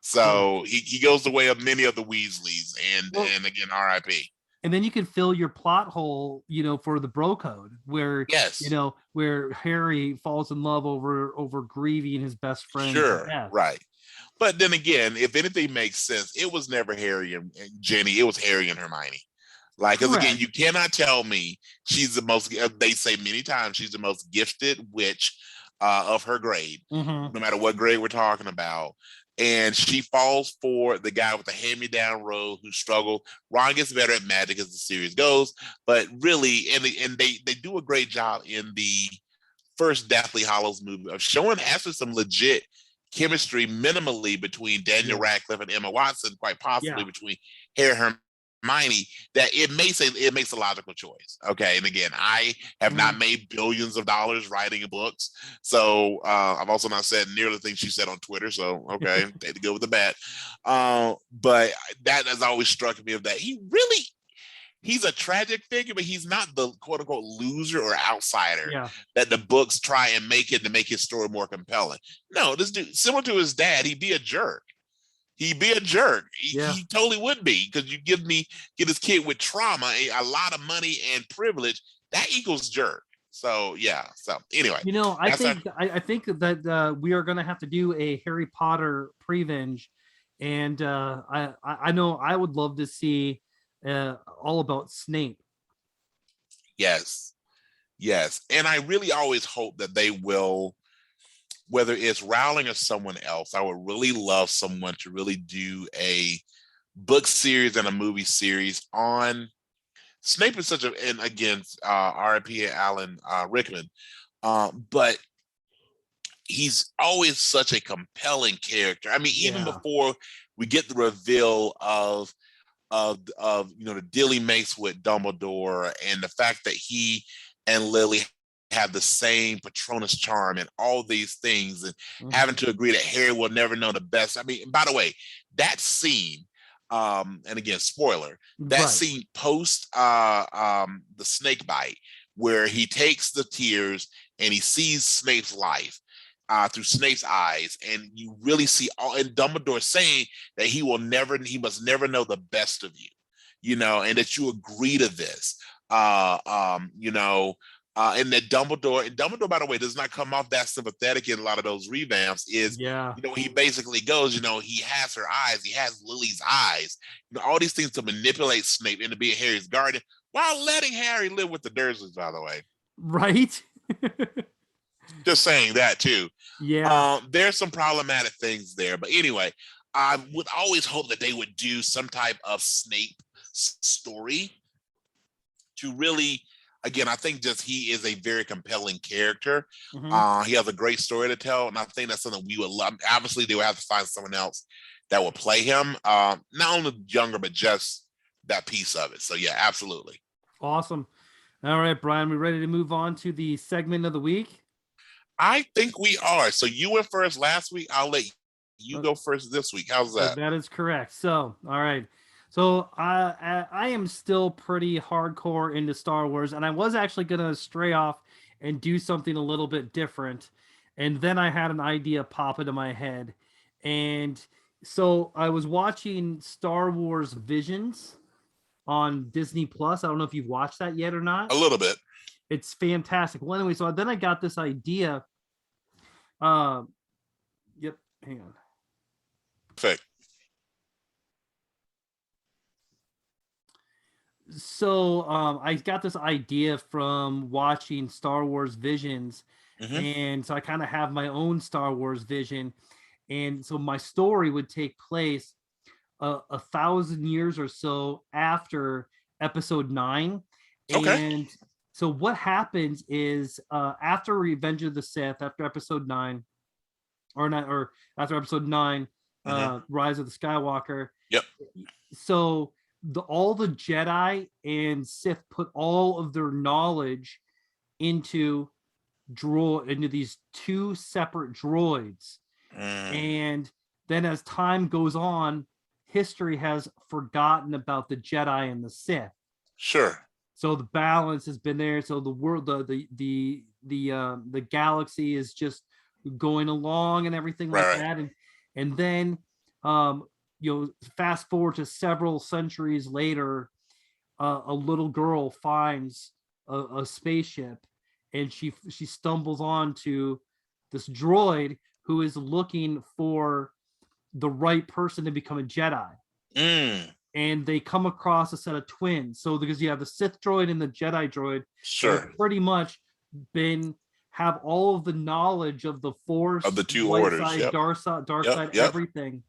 S2: So he goes the way of many of the Weasleys, and again, R.I.P.
S1: And then you can fill your plot hole, for the bro code, where where Harry falls in love over grieving his best friend.
S2: Sure, right. But then again, if anything makes sense, it was never Harry and Jenny. It was Harry and Hermione. Like, because again, you cannot tell me she's the most. They say many times she's the most gifted witch of her grade, no matter what grade we're talking about. And she falls for the guy with the hand-me-down robe who struggled. Ron gets better at magic as the series goes, but really, and they do a great job in the first Deathly Hallows movie of showing actually some legit chemistry minimally between Daniel Radcliffe and Emma Watson, quite possibly between Harry and Hermione, that it makes a logical choice. Okay. And again, I have not made billions of dollars writing books. So I've also not said nearly the things she said on Twitter. So, okay, take the good with the bad. But that has always struck me of that. He's a tragic figure, but he's not the quote unquote loser or outsider that the books try and make it to make his story more compelling. No, this dude, similar to his dad, he'd be a jerk. He totally would be, because you get this kid with trauma, a lot of money and privilege, that equals jerk. So So anyway,
S1: I think that we are going to have to do a Harry Potter prevenge, and I know I would love to see all about Snape.
S2: Yes, and I really always hope that they will. Whether it's Rowling or someone else, I would really love someone to really do a book series and a movie series on Snape. Is such and again, R.I.P. Alan Rickman, but he's always such a compelling character. I mean, even before we get the reveal of the deal he makes with Dumbledore, and the fact that he and Lily have the same Patronus charm and all these things, and having to agree that Harry will never know the best. I mean, by the way, that scene, and again, spoiler, that scene post the snake bite, where he takes the tears and he sees Snape's life through Snape's eyes, and you really see and Dumbledore saying that he must never know the best of you. and that you agree to this. And that Dumbledore, by the way, does not come off that sympathetic in a lot of those revamps.
S1: Yeah.
S2: He basically goes, he has her eyes, he has Lily's eyes, all these things to manipulate Snape into being Harry's guardian, while letting Harry live with the Dursleys, by the way.
S1: Right.
S2: Just saying that too.
S1: Yeah.
S2: There's some problematic things there, but anyway, I would always hope that they would do some type of Snape story to really, again, I think just he is a very compelling character.
S1: Mhm.
S2: He has a great story to tell, and I think that's something we would love. Obviously, they would have to find someone else that would play him, not only younger, but just that piece of it. So yeah, absolutely.
S1: Awesome. All right, Brian, we ready to move on to the segment of the week?
S2: I think we are. So you went first last week. I'll let you go first this week. How's that?
S1: That is correct. So, all right. So I am still pretty hardcore into Star Wars, and I was actually gonna stray off and do something a little bit different, and then I had an idea pop into my head, and so I was watching Star Wars Visions on Disney Plus. I don't know if you've watched that yet or not.
S2: A little bit.
S1: It's fantastic. Well, anyway, so then I got this idea. Yep. Hang on.
S2: Perfect.
S1: So I got this idea from watching Star Wars Visions, and so I kind of have my own Star Wars vision, and so my story would take place 1,000 years or so after Episode 9.
S2: Okay.
S1: And so what happens is after Revenge of the Sith, after Episode 9, or after Episode 9, Rise of the Skywalker.
S2: Yep.
S1: So all the Jedi and Sith put all of their knowledge into these two separate droids. And then as time goes on, history has forgotten about the Jedi and the Sith.
S2: Sure.
S1: So the balance has been there. So the world, the galaxy is just going along and everything like that. And then fast forward to several centuries later, a little girl finds a spaceship, and she stumbles onto this droid who is looking for the right person to become a Jedi. And they come across a set of twins. So because you have the Sith droid and the Jedi droid,
S2: sure,
S1: pretty much have all of the knowledge of the Force,
S2: of the two
S1: light
S2: orders,
S1: side, dark side, everything.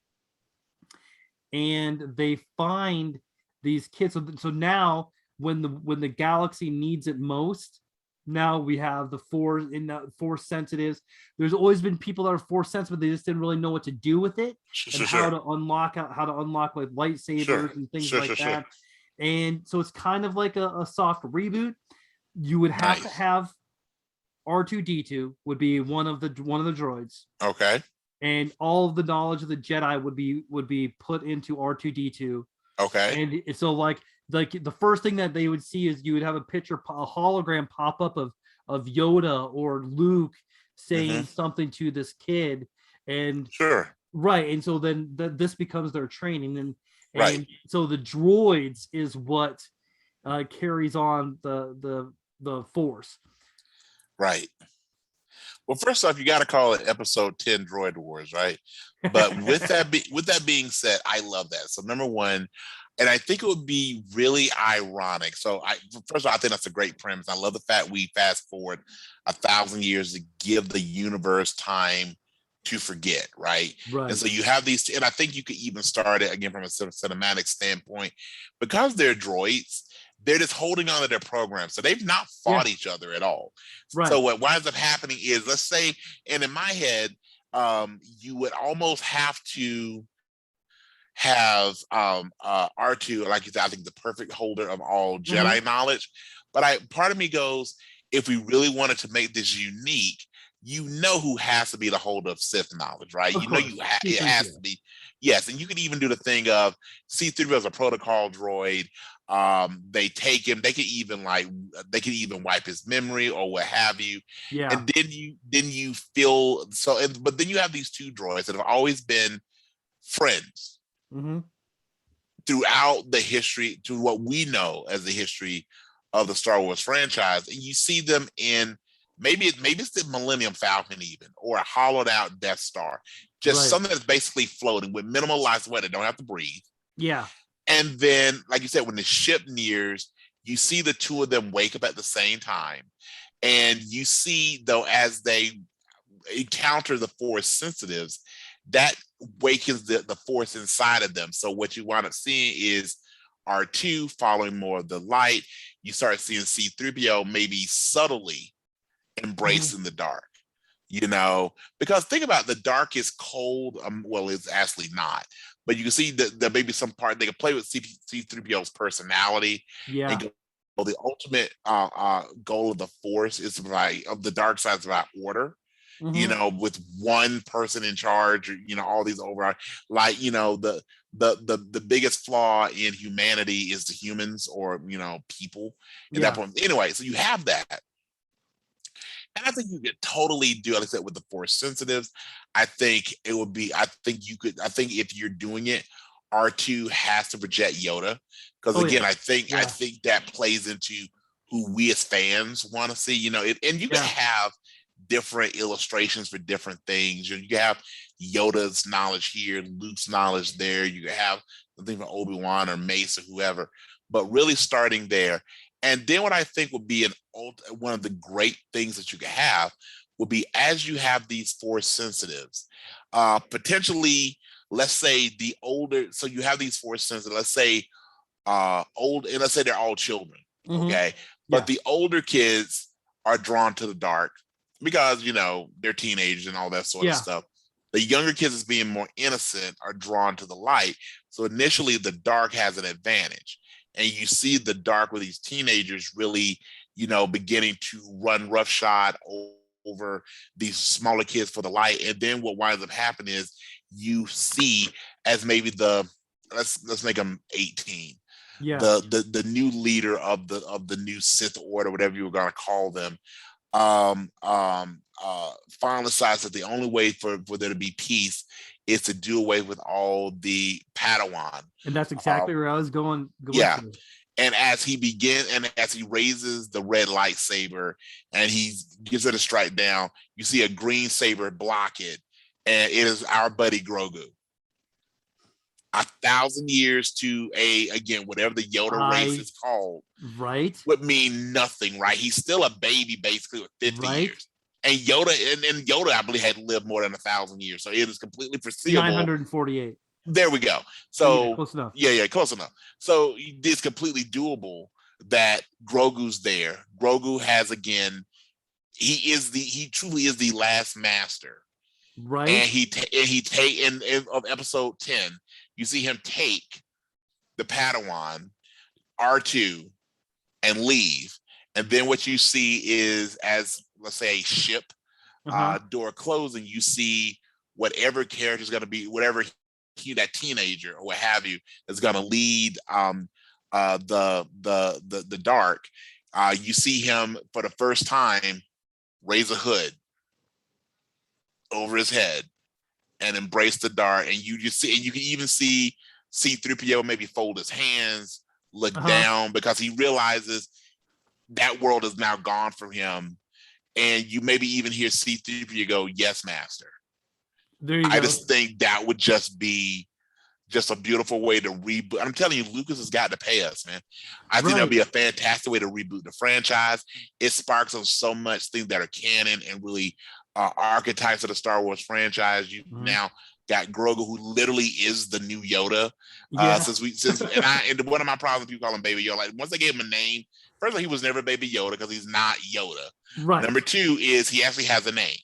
S1: And they find these kids. So now when the galaxy needs it most, now we have the Force sensitives. There's always been people that are Force sensitive, but they just didn't really know what to do with it, and how to unlock like lightsabers and things like that. And so it's kind of like a soft reboot. You would have to have R2-D2 would be one of the droids.
S2: Okay.
S1: And all of the knowledge of the Jedi would be put into R2-D2.
S2: Okay.
S1: And so like the first thing that they would see is you would have a hologram pop up of Yoda or Luke saying something to this kid, and right. And so then this becomes their training, and so the droids is what carries on the Force.
S2: Right. Well, first off, you got to call it Episode 10 Droid Wars, right? But with that being said, I love that. So number one, and I think it would be really ironic. So first of all, I think that's a great premise. I love the fact we fast forward 1,000 years to give the universe time to forget, right? And so you have these, and I think you could even start it again from a cinematic standpoint, because they're droids. They're just holding on to their program. So they've not fought each other at all. So what winds up happening is, let's say, and in my head, you would almost have to have R2, like you said, I think the perfect holder of all Jedi knowledge. But part of me goes, if we really wanted to make this unique, who has to be the holder of Sith knowledge, right? It has to be. Yes, and you could even do the thing of C-3PO as a protocol droid. They take him. They could even wipe his memory or what have you. Yeah. And then you feel so. But then you have these two droids that have always been friends. throughout the history, to what we know as the history of the Star Wars franchise, and you see them in maybe it's the Millennium Falcon even, or a hollowed out Death Star, just something that's basically floating with minimal life where they don't have to breathe.
S1: Yeah.
S2: And then, like you said, when the ship nears, you see the two of them wake up at the same time, and you see, though, as they encounter the Force sensitives, that wakens the Force inside of them. So what you wind up seeing is R2 following more of the light. You start seeing C-3PO maybe subtly embracing the dark, because think about, the dark is cold. Well, it's actually not, but you can see that there may be some part they can play with C-3PO's personality.
S1: Yeah.
S2: And well, the ultimate goal of the Force is of the dark side is about order. With one person in charge, all these overall, the biggest flaw in humanity is the humans, or people at that point. Anyway, so you have that. And I think you could totally do, like I said, with the Force sensitives. I think if you're doing it, R2 has to project Yoda. Because I think that plays into who we as fans want to see, and you can have different illustrations for different things. You can have Yoda's knowledge here, Luke's knowledge there. You can have something from Obi-Wan or Mace or whoever, but really starting there. And then what I think would be one of the great things that you could have would be, as you have these Force sensitives, potentially, let's say the older, so you have these Force sensitives, let's say and let's say they're all children, okay? But the older kids are drawn to the dark because, they're teenagers and all that sort of stuff. The younger kids, as being more innocent, are drawn to the light. So initially the dark has an advantage. And you see the dark with these teenagers really, beginning to run roughshod over these smaller kids for the light. And then what winds up happening is you see, as maybe let's make them 18.
S1: Yeah.
S2: The new leader of the new Sith Order, whatever you were going to call them, finally decides that the only way for there to be peace is to do away with all the Padawan.
S1: And that's exactly where I was going.
S2: Yeah. And as he raises the red lightsaber and he gives it a strike down, you see a green saber block it, and it is our buddy Grogu. 1,000 years to whatever the Yoda race is called,
S1: right,
S2: would mean nothing, right? He's still a baby, basically, with 50 years. And Yoda, and Yoda, I believe, had lived more than 1,000 years, so it is completely foreseeable.
S1: 948.
S2: There we go. So
S1: close enough.
S2: Close enough. So it's completely doable that Grogu's there. Grogu has, again, he truly is the last master,
S1: right?
S2: And of episode 10, you see him take the Padawan R2 and leave, and then what you see is, as let's say a ship door closing, you see whatever character is going to be, whatever that teenager or what have you is going to lead the dark. You see him for the first time raise a hood over his head and embrace the dark, and you just see, and you can even see C-3PO maybe fold his hands, look down, because he realizes that world is now gone from him. And you maybe even hear C-3PO go, "Yes, master."
S1: There you go.
S2: I just think that would just be a beautiful way to reboot. I'm telling you, Lucas has got to pay us, man. I think that'd be a fantastic way to reboot the franchise. It sparks on so much things that are canon and really archetypes of the Star Wars franchise. You've now got Grogu, who literally is the new Yoda. And one of my problems, people call him Baby Yoda. Like, once they gave him a name, first of all, he was never Baby Yoda because he's not Yoda.
S1: Right.
S2: Number two is he actually has a name.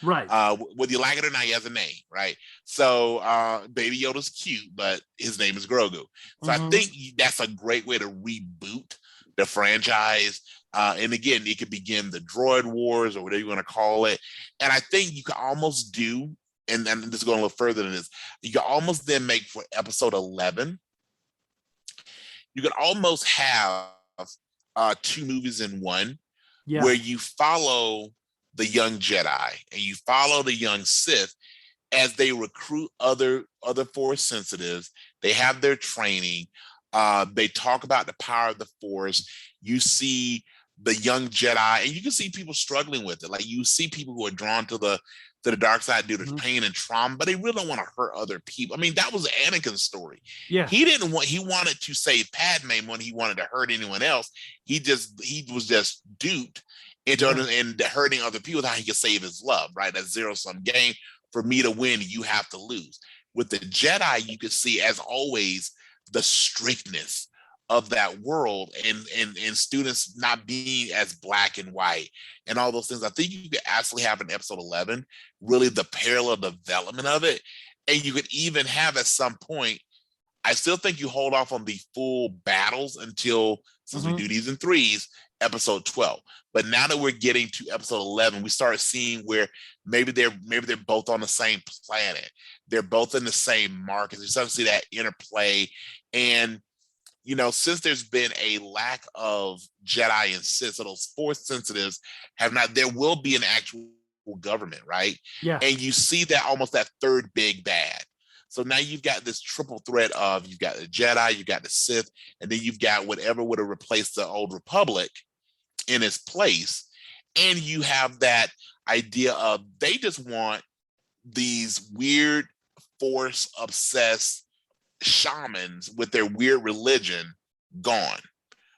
S1: Right.
S2: Whether you like it or not, he has a name, right? So Baby Yoda's cute, but his name is Grogu. So I think that's a great way to reboot the franchise. And again, it could begin the droid wars or whatever you want to call it. And I think you could almost do, and this is going a little further than this, you could almost then make for episode 11, you could almost have 2 movies in one, where you follow the young Jedi and you follow the young Sith, as they recruit other Force sensitives. They have their training. They talk about the power of the Force. You see the young Jedi, and you can see people struggling with it. Like you see people who are drawn to the dark side due to pain and trauma, but they really don't want to hurt other people. I mean, that was Anakin's story.
S1: Yeah.
S2: He wanted to save Padme when he wanted to hurt anyone else. He was just duped into and hurting other people. How he could save his love, right? That zero-sum game. For me to win, you have to lose. With the Jedi, you could see, as always, the strictness of that world and students not being as black and white and all those things. I think you could actually have in episode 11 really the parallel development of it. And you could even have at some point, I still think you hold off on the full battles until, since we do these in threes, episode 12. But now that we're getting to episode 11, we start seeing where maybe they're both on the same planet. They're both in the same market. You start to see that interplay. And you know, since there's been a lack of Jedi and Sith, so those Force sensitives have not, there will be an actual government, right?
S1: Yeah.
S2: And you see that almost that third big bad. So now you've got this triple threat of, you've got the Jedi, you've got the Sith, and then you've got whatever would have replaced the old Republic in its place. And you have that idea of they just want these weird Force obsessed shamans with their weird religion gone.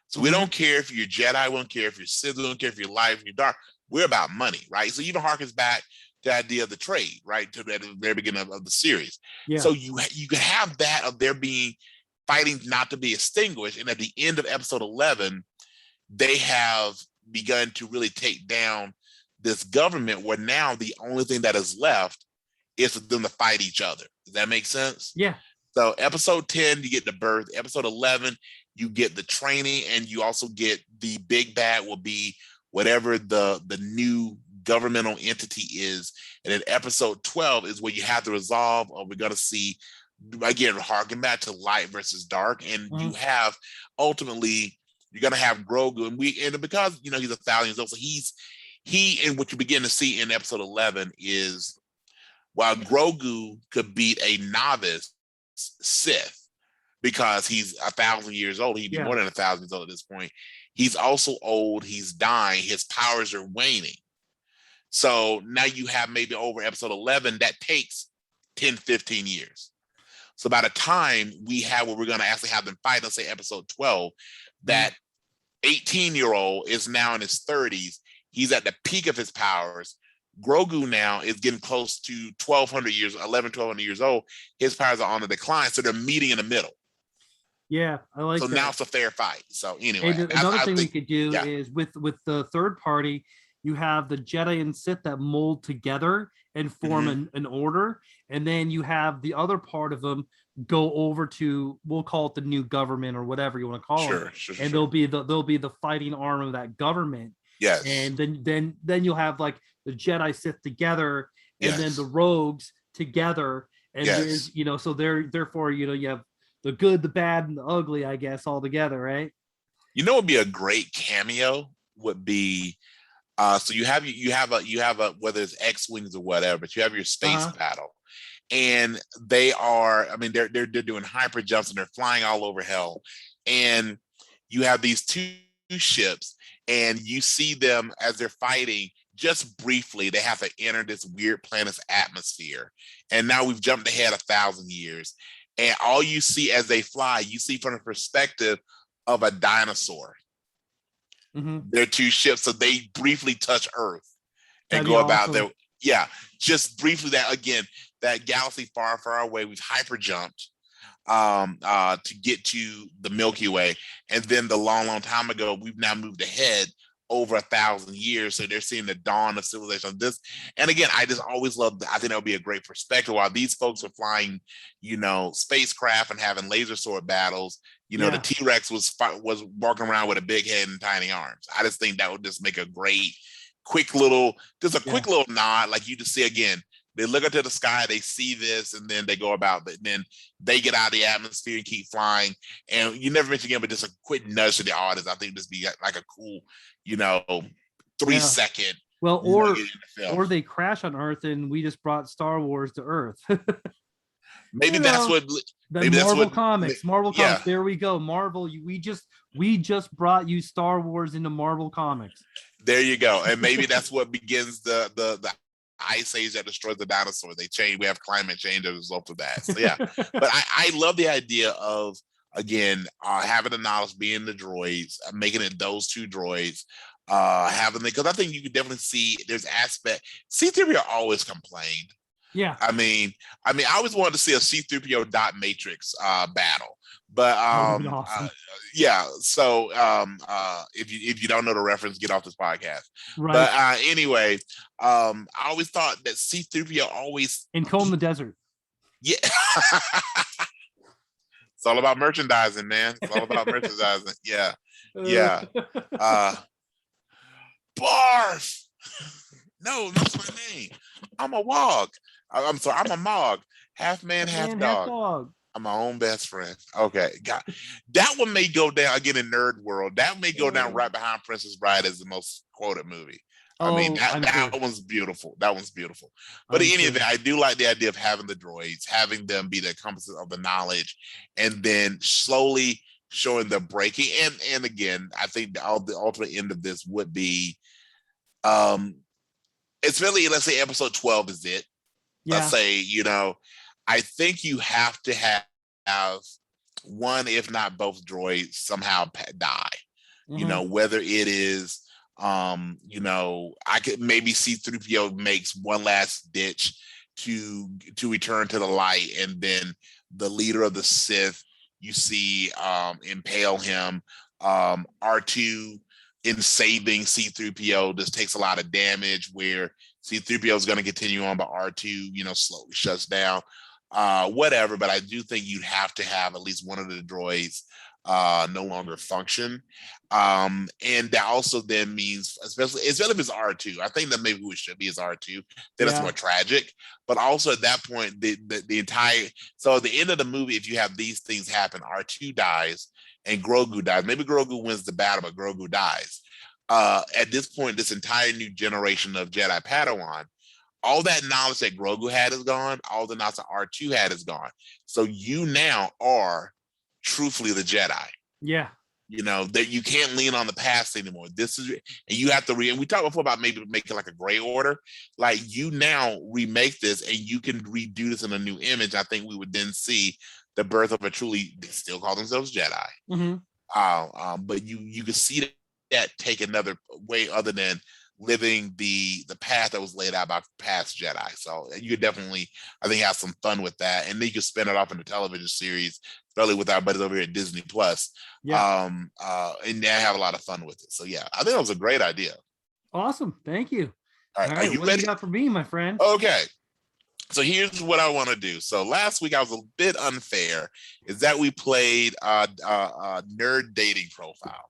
S2: So we don't care if you're Jedi, we don't care if you're Sith, we don't care if you're light, if you're dark. We're about money, right? So even harkens back to the idea of the trade, right? To the very beginning of the series.
S1: Yeah.
S2: So you can have that of there being fighting not to be extinguished. And at the end of episode 11, they have begun to really take down this government where now the only thing that is left is for them to fight each other. Does that make sense?
S1: Yeah.
S2: So episode 10, you get the birth. Episode 11, you get the training, and you also get the big bad will be whatever the new governmental entity is. And then episode 12 is where you have to resolve, or we're going to see, again, harken back to light versus dark. And you have, ultimately, you're going to have Grogu. And because, you know, he's 1,000 years old, so and what you begin to see in episode 11 is, while Grogu could beat a novice Sith because he's 1,000 years old, he'd be more than 1,000 years old at this point. He's also old, he's dying, his powers are waning. So now you have maybe over episode 11, that takes 10, 15 years. So by the time we have where we're going to actually have them fight, let's say episode 12, that 18-year-old is now in his 30s. He's at the peak of his powers. Grogu now is getting close to 1,200 years, 1,200 years old. His powers are on the decline, so they're meeting in the middle.
S1: Yeah, I like
S2: so
S1: that.
S2: now it's a fair fight. So anyway,
S1: and another thing we could do is with the third party, you have the Jedi and Sith that mold together and form an order, and then you have the other part of them go over to, we'll call it the new government or whatever you want to call it. And they'll be the fighting arm of that government.
S2: Yes.
S1: And then you'll have like the Jedi Sith together, and then the rogues together, and there's, you know, so therefore, you know, you have the good, the bad, and the ugly, I guess, all together, right?
S2: You know, what would be a great cameo would be, so you have a whether it's X-wings or whatever, but you have your space battle, and they are, I mean, they're doing hyper jumps and they're flying all over hell, and you have these two ships, and you see them as they're fighting. Just briefly, they have to enter this weird planet's atmosphere, and now we've jumped ahead 1,000 years, and all you see as they fly, you see from the perspective of a dinosaur. They're two ships, so they briefly touch Earth and go about their, just briefly. That again, that galaxy far, far away, we've hyper jumped to get to the Milky Way, and then the long, long time ago, we've now moved ahead over 1,000 years, so they're seeing the dawn of civilization. This, and again, I just always love. I think that would be a great perspective. While these folks are flying, you know, spacecraft and having laser sword battles, you know, the T-Rex was walking around with a big head and tiny arms. I just think that would just make a great, quick little nod. Like you just see again, they look up to the sky, they see this, and then they go about it. Then they get out of the atmosphere and keep flying. And you never mention again, but just a quick nudge to the audience. I think this be like a cool, you know, 3-second
S1: Well,
S2: you know, get in the film.
S1: or they crash on Earth and we just brought Star Wars to Earth.
S2: Maybe
S1: You
S2: that's
S1: know,
S2: what.
S1: the
S2: Maybe that's
S1: Marvel
S2: what.
S1: Comics. Marvel
S2: Yeah,
S1: Comics. There we go. Marvel. We just brought you Star Wars into Marvel Comics.
S2: there you go. And maybe that's what begins the ice age that destroys the dinosaurs. They change. We have climate change as a result of that. So yeah, but I love the idea of, again, having the knowledge being the droids, making it those two droids, having because I think you could definitely see there's aspect. C-3PO always complained.
S1: Yeah.
S2: I mean, I always wanted to see a C-3PO dot matrix battle, but
S1: That would've been awesome.
S2: yeah. So if you don't know the reference, get off this podcast.
S1: Right.
S2: But anyway, I always thought that C-3PO always
S1: And Comb the Desert.
S2: yeah. It's all about merchandising, man. It's all about merchandising. Yeah. Yeah. Barf. No, that's my name. I'm a wog. I'm sorry, I'm a Mog. Half man, half dog. I'm my own best friend. Okay. God. That one may go down again in nerd world. That may go down right behind Princess Bride as the most quoted movie. I mean, that one's beautiful. That one's beautiful. But in any event, I do like the idea of having the droids, having them be the compasses of the knowledge, and then slowly showing the breaking. And again, I think the ultimate end of this would be, it's really, let's say episode 12 is it.
S1: Yeah.
S2: Let's say, I think you have to have one, if not both droids somehow die.
S1: Mhm.
S2: Whether it is, I could maybe see 3PO makes one last ditch to return to the light, and then the leader of the Sith, you see, impale him. R2 in saving C-3PO just takes a lot of damage, where C-3PO is going to continue on, but R2, slowly shuts down. Whatever, but I do think you'd have to have at least one of the droids no longer function. And that also then means, especially if it's R2, I think that maybe who it should be is R2. Then it's more tragic. But also at that point, the entire, so at the end of the movie, if you have these things happen, R2 dies and Grogu dies. Maybe Grogu wins the battle, but Grogu dies. At this point, this entire new generation of Jedi Padawan, all that knowledge that Grogu had is gone. All the knowledge that R2 had is gone. So you now are truthfully the Jedi.
S1: Yeah.
S2: That you can't lean on the past anymore. This is, and you have to and we talked before about maybe making like a gray order. Like, you now remake this and you can redo this in a new image. I think we would then see the birth of a truly, they still call themselves Jedi.
S1: Mm-hmm.
S2: But you could see that take another way other than living the path that was laid out by past Jedi. So you could definitely, I think, have some fun with that. And then you could spin it off in a television series, especially with our buddies over here at Disney Plus.
S1: Yeah.
S2: And then have a lot of fun with it. So yeah, I think that was a great idea.
S1: Awesome. Thank you.
S2: All right. Are you
S1: what
S2: ready?
S1: do you got for me, my friend?
S2: Okay. So here's what I want to do. So last week I was a bit unfair, is that we played nerd dating profile.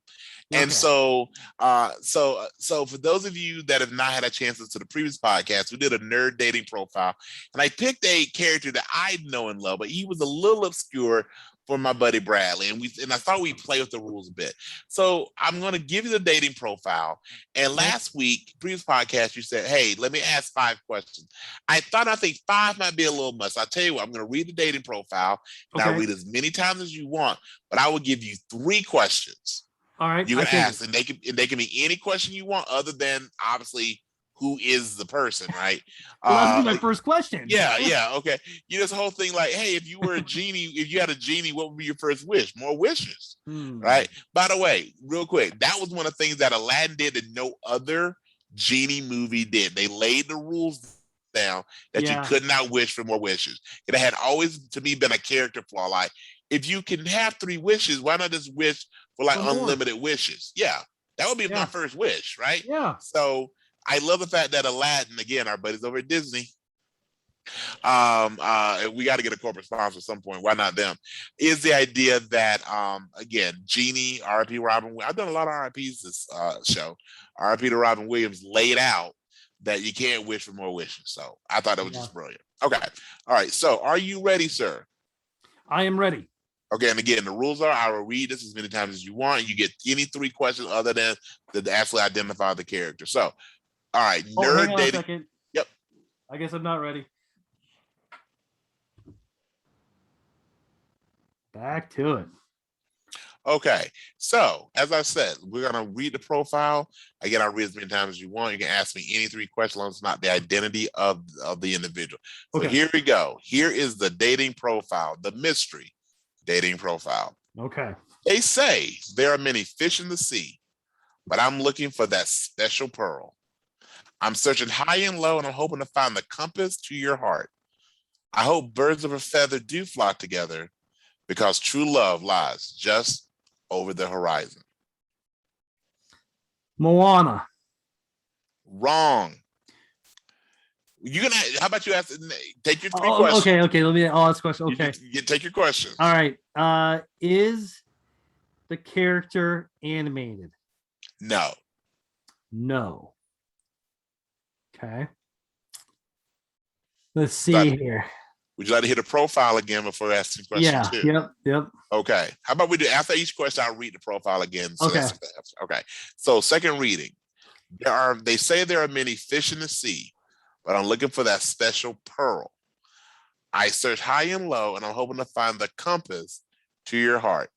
S1: Okay.
S2: And so for those of you that have not had a chance to listen to the previous podcast, we did a nerd dating profile, and I picked a character that I know and love, but he was a little obscure for my buddy Bradley, and I thought we'd play with the rules a bit. So I'm going to give you the dating profile. And last week, previous podcast, you said, "Hey, let me ask 5 questions." I think 5 might be a little much. So I'll tell you what, I'm going to read the dating profile, and I'll read as many times as you want, but I will give you 3 questions.
S1: All right.
S2: You can ask, and they can be any question you want, other than obviously who is the person, right?
S1: Well, that'll be my first question.
S2: Yeah, okay. This whole thing, like, hey, if you were a genie, if you had a genie, what would be your first wish? More wishes, right? By the way, real quick, that was one of the things that Aladdin did that no other genie movie did. They laid the rules down that you could not wish for more wishes. It had always, to me, been a character flaw. Like, if you can have 3 wishes, why not just wish for like unlimited wishes? Yeah, that would be my first wish, right?
S1: Yeah.
S2: So I love the fact that Aladdin, again, our buddies over at Disney, we got to get a corporate sponsor at some point. Why not them? Is the idea that, again, Genie, R.I.P. Robin, I've done a lot of R.I.Ps this show. R.I.P. to Robin Williams laid out that you can't wish for more wishes. So I thought that was just brilliant. Okay. All right. So are you ready, sir?
S1: I am ready.
S2: Okay, and again, the rules are I will read this as many times as you want. You get any 3 questions other than to actually identify the character. So, All right,
S1: Oh, hang
S2: nerd
S1: on a
S2: dating.
S1: second.
S2: Yep.
S1: I guess I'm not ready. Back to it.
S2: Okay, so as I said, we're gonna read the profile. Again, I'll read as many times as you want. You can ask me any 3 questions, it's not the identity of the individual. So
S1: Okay.
S2: here we go. Here is the dating profile, the mystery dating profile.
S1: Okay.
S2: They say there are many fish in the sea, but I'm looking for that special pearl. I'm searching high and low, and I'm hoping to find the compass to your heart. I hope birds of a feather do flock together, because true love lies just over the horizon.
S1: Moana.
S2: Wrong. You gonna? How about you ask? Take your 3
S1: Oh,
S2: questions.
S1: okay. Okay. Let me ask this question. Okay.
S2: You take your questions.
S1: All right. Is the character animated?
S2: No.
S1: No. Okay. Let's see here.
S2: Would you like to hear the profile again before asking question
S1: Yeah.
S2: 2?
S1: Yep. Yep.
S2: Okay. How about we do after each question? I'll read the profile again. So
S1: Okay.
S2: Okay. So second reading. They say there are many fish in the sea, but I'm looking for that special pearl. I search high and low, and I'm hoping to find the compass to your heart.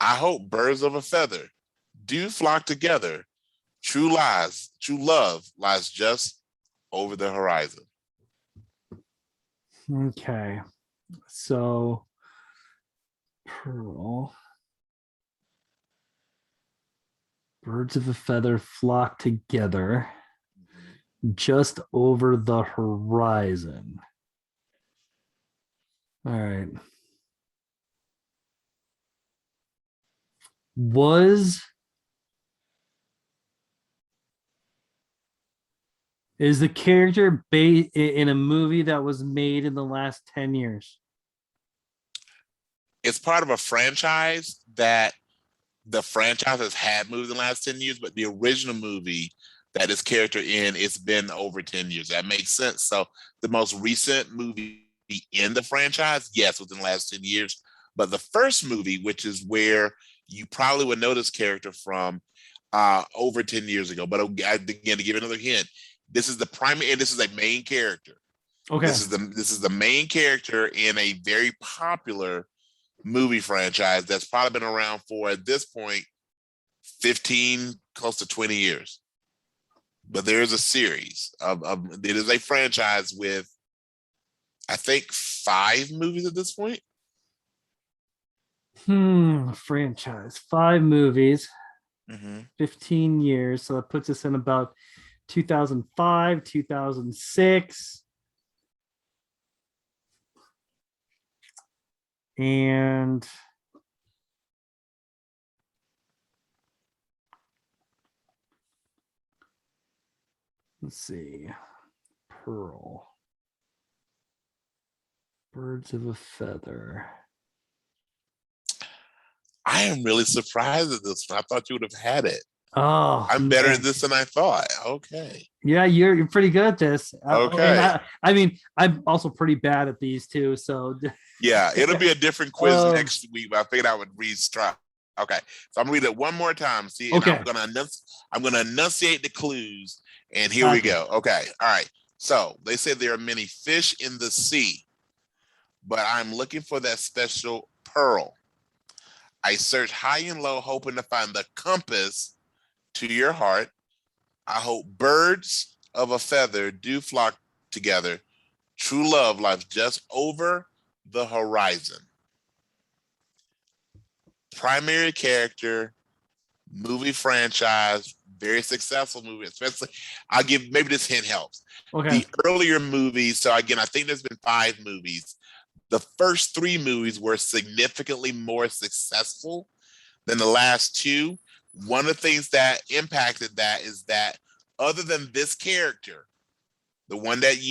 S2: I hope birds of a feather do flock together. True love lies just over the horizon.
S1: Okay. So, pearl. Birds of a feather flock together just over the horizon. All right. Is the character based in a movie that was made in the last 10 years?
S2: It's part of a franchise that the franchise has had movies in the last 10 years, but the original movie that his character in, it's been over 10 years. That makes sense. So the most recent movie in the franchise, yes, within the last 10 years. But the first movie, which is where you probably would know this character from, over 10 years ago. But again, to give you another hint, this is the primary, and this is a main character.
S1: Okay.
S2: This is the main character in a very popular movie franchise that's probably been around for, at this point, 15, close to 20 years. But there is a series of it is a franchise with, I think, 5 movies at this point.
S1: Franchise. 5 movies,
S2: Mm-hmm.
S1: 15 years. So that puts us in about 2005, 2006. And let's see. Pearl. Birds of a feather.
S2: I am really surprised at this one. I thought you would have had it.
S1: Oh,
S2: I'm better
S1: man.
S2: at this than I thought. Okay.
S1: Yeah, you're pretty good at this.
S2: Okay.
S1: I mean, I'm also pretty bad at these too. So
S2: Yeah, it'll be a different quiz
S1: Oh.
S2: next week, but I figured I would restart. Okay, so I'm gonna read it one more time. See, and
S1: Okay.
S2: I'm gonna enunciate the clues, and here we go. Okay, all right. So they say there are many fish in the sea, but I'm looking for that special pearl. I search high and low, hoping to find the compass to your heart. I hope birds of a feather do flock together. True love lies just over the horizon. Primary character, movie franchise, very successful movie, especially. I'll give, maybe this hint helps.
S1: Okay.
S2: The earlier movies, so again, I think there's been 5 movies. The first 3 movies were significantly more successful than the last 2. One of the things that impacted that is that, other than this character, the one that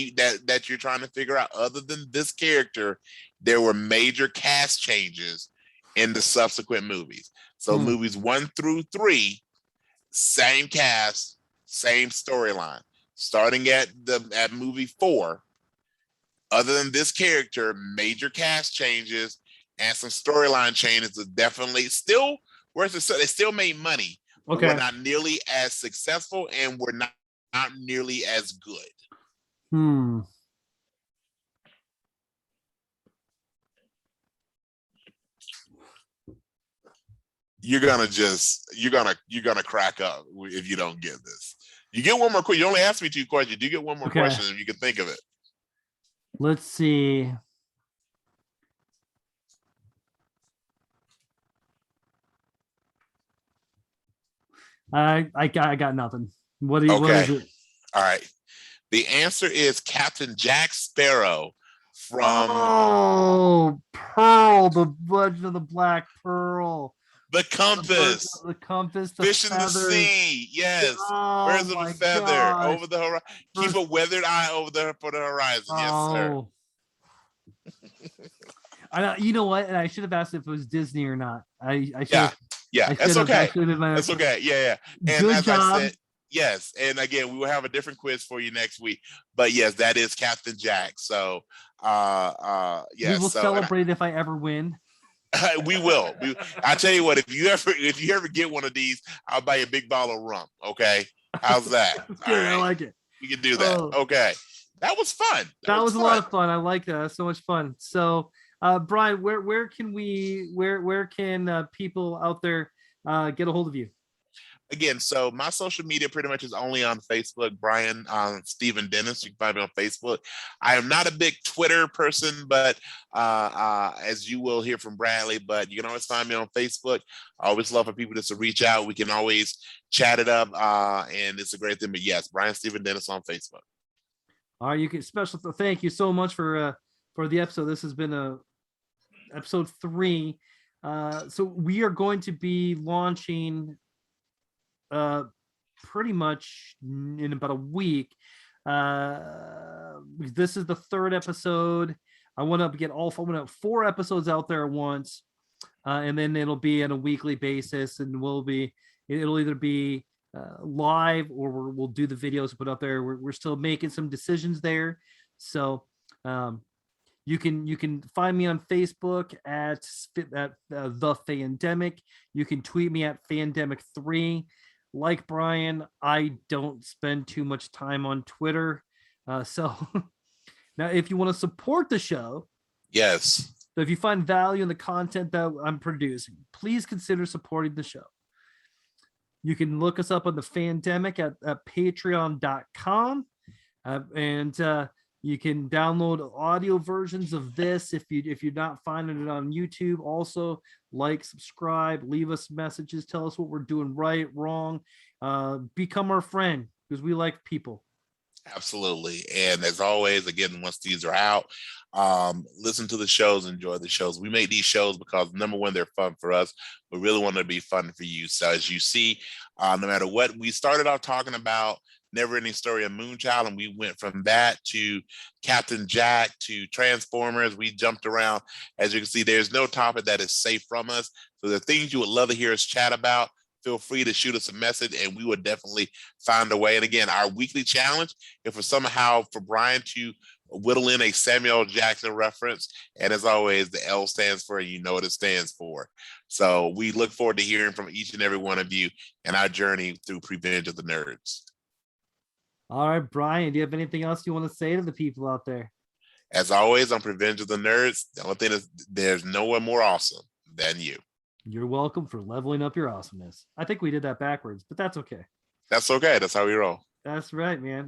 S2: you're trying to figure out, other than this character, there were major cast changes in the subsequent movies. So movies 1 through 3, same cast, same storyline. Starting at movie 4, other than this character, major cast changes and some storyline changes are definitely still worth it. So they still made money, but
S1: Okay.
S2: were not nearly as successful and were not not nearly as good. You're gonna crack up if you don't get this. You get one more question. You only asked me 2 questions. You get one more question if you can think of it.
S1: Let's see. I got nothing. What is it?
S2: All right. The answer is Captain Jack Sparrow
S1: from Pearl, the Legend of the Black Pearl.
S2: The Compass.
S1: The compass. The
S2: Fish in the sea. Yes. Birds of a feather over the horizon. Keep a weathered eye for the horizon. Yes, sir.
S1: You know what? And I should have asked if it was Disney or not. I should.
S2: Yeah. That's okay. That's okay. Yeah. And
S1: good
S2: as
S1: job.
S2: I said, yes. And again, we will have a different quiz for you next week. But yes, that is Captain Jack. So yes.
S1: We will celebrate if I ever win.
S2: We will. I tell you what, if you ever get one of these, I'll buy you a big bottle of rum. Okay. How's that?
S1: Good, right. I like it.
S2: You can do that. Okay. That was fun.
S1: That was a lot of fun. I like that. That's so much fun. So Brian, where can people out there get a hold of you?
S2: Again, so my social media pretty much is only on Facebook, Brian Stephen Dennis. You can find me on Facebook. I am not a big Twitter person, but as you will hear from Bradley, but you can always find me on Facebook. I always love for people just to reach out. We can always chat it up, and it's a great thing. But yes, Brian Stephen Dennis on Facebook.
S1: All right, you can thank you so much for the episode. This has been episode 3. So we are going to be launching pretty much in about a week. This is the 3rd episode. I want to get 4 episodes out there at once, and then it'll be on a weekly basis, and it'll either be live or we'll do the videos put up there. We're still making some decisions there. So you can find me on Facebook at the Fandemic. You can tweet me at Fandemic3. Like Brian, I don't spend too much time on Twitter. So now if you want to support the show,
S2: yes.
S1: So if you find value in the content that I'm producing, please consider supporting the show. You can look us up on the Fandemic at patreon.com. And you can download audio versions of this if you're not finding it on YouTube. Also, like, subscribe, leave us messages, tell us what we're doing right, wrong. Become our friend because we like people.
S2: Absolutely. And as always, again, once these are out, listen to the shows, enjoy the shows. We make these shows because number one, they're fun for us. We really want to be fun for you. So as you see, no matter what, we started off talking about Never Ending Story of Moonchild, and we went from that to Captain Jack to Transformers. We jumped around. As you can see, there's no topic that is safe from us. So the things you would love to hear us chat about, feel free to shoot us a message and we would definitely find a way. And again, our weekly challenge, if for somehow for Brian to whittle in a Samuel Jackson reference, and as always, the L stands for, you know what it stands for. So we look forward to hearing from each and every one of you in our journey through Revenge of the Nerds.
S1: All right, Brian, do you have anything else you want to say to the people out there?
S2: As always, on Revenge of the Nerds, the only thing is there's no one more awesome than you.
S1: You're welcome for leveling up your awesomeness. I think we did that backwards, but that's okay.
S2: That's okay. That's how we roll.
S1: That's right, man.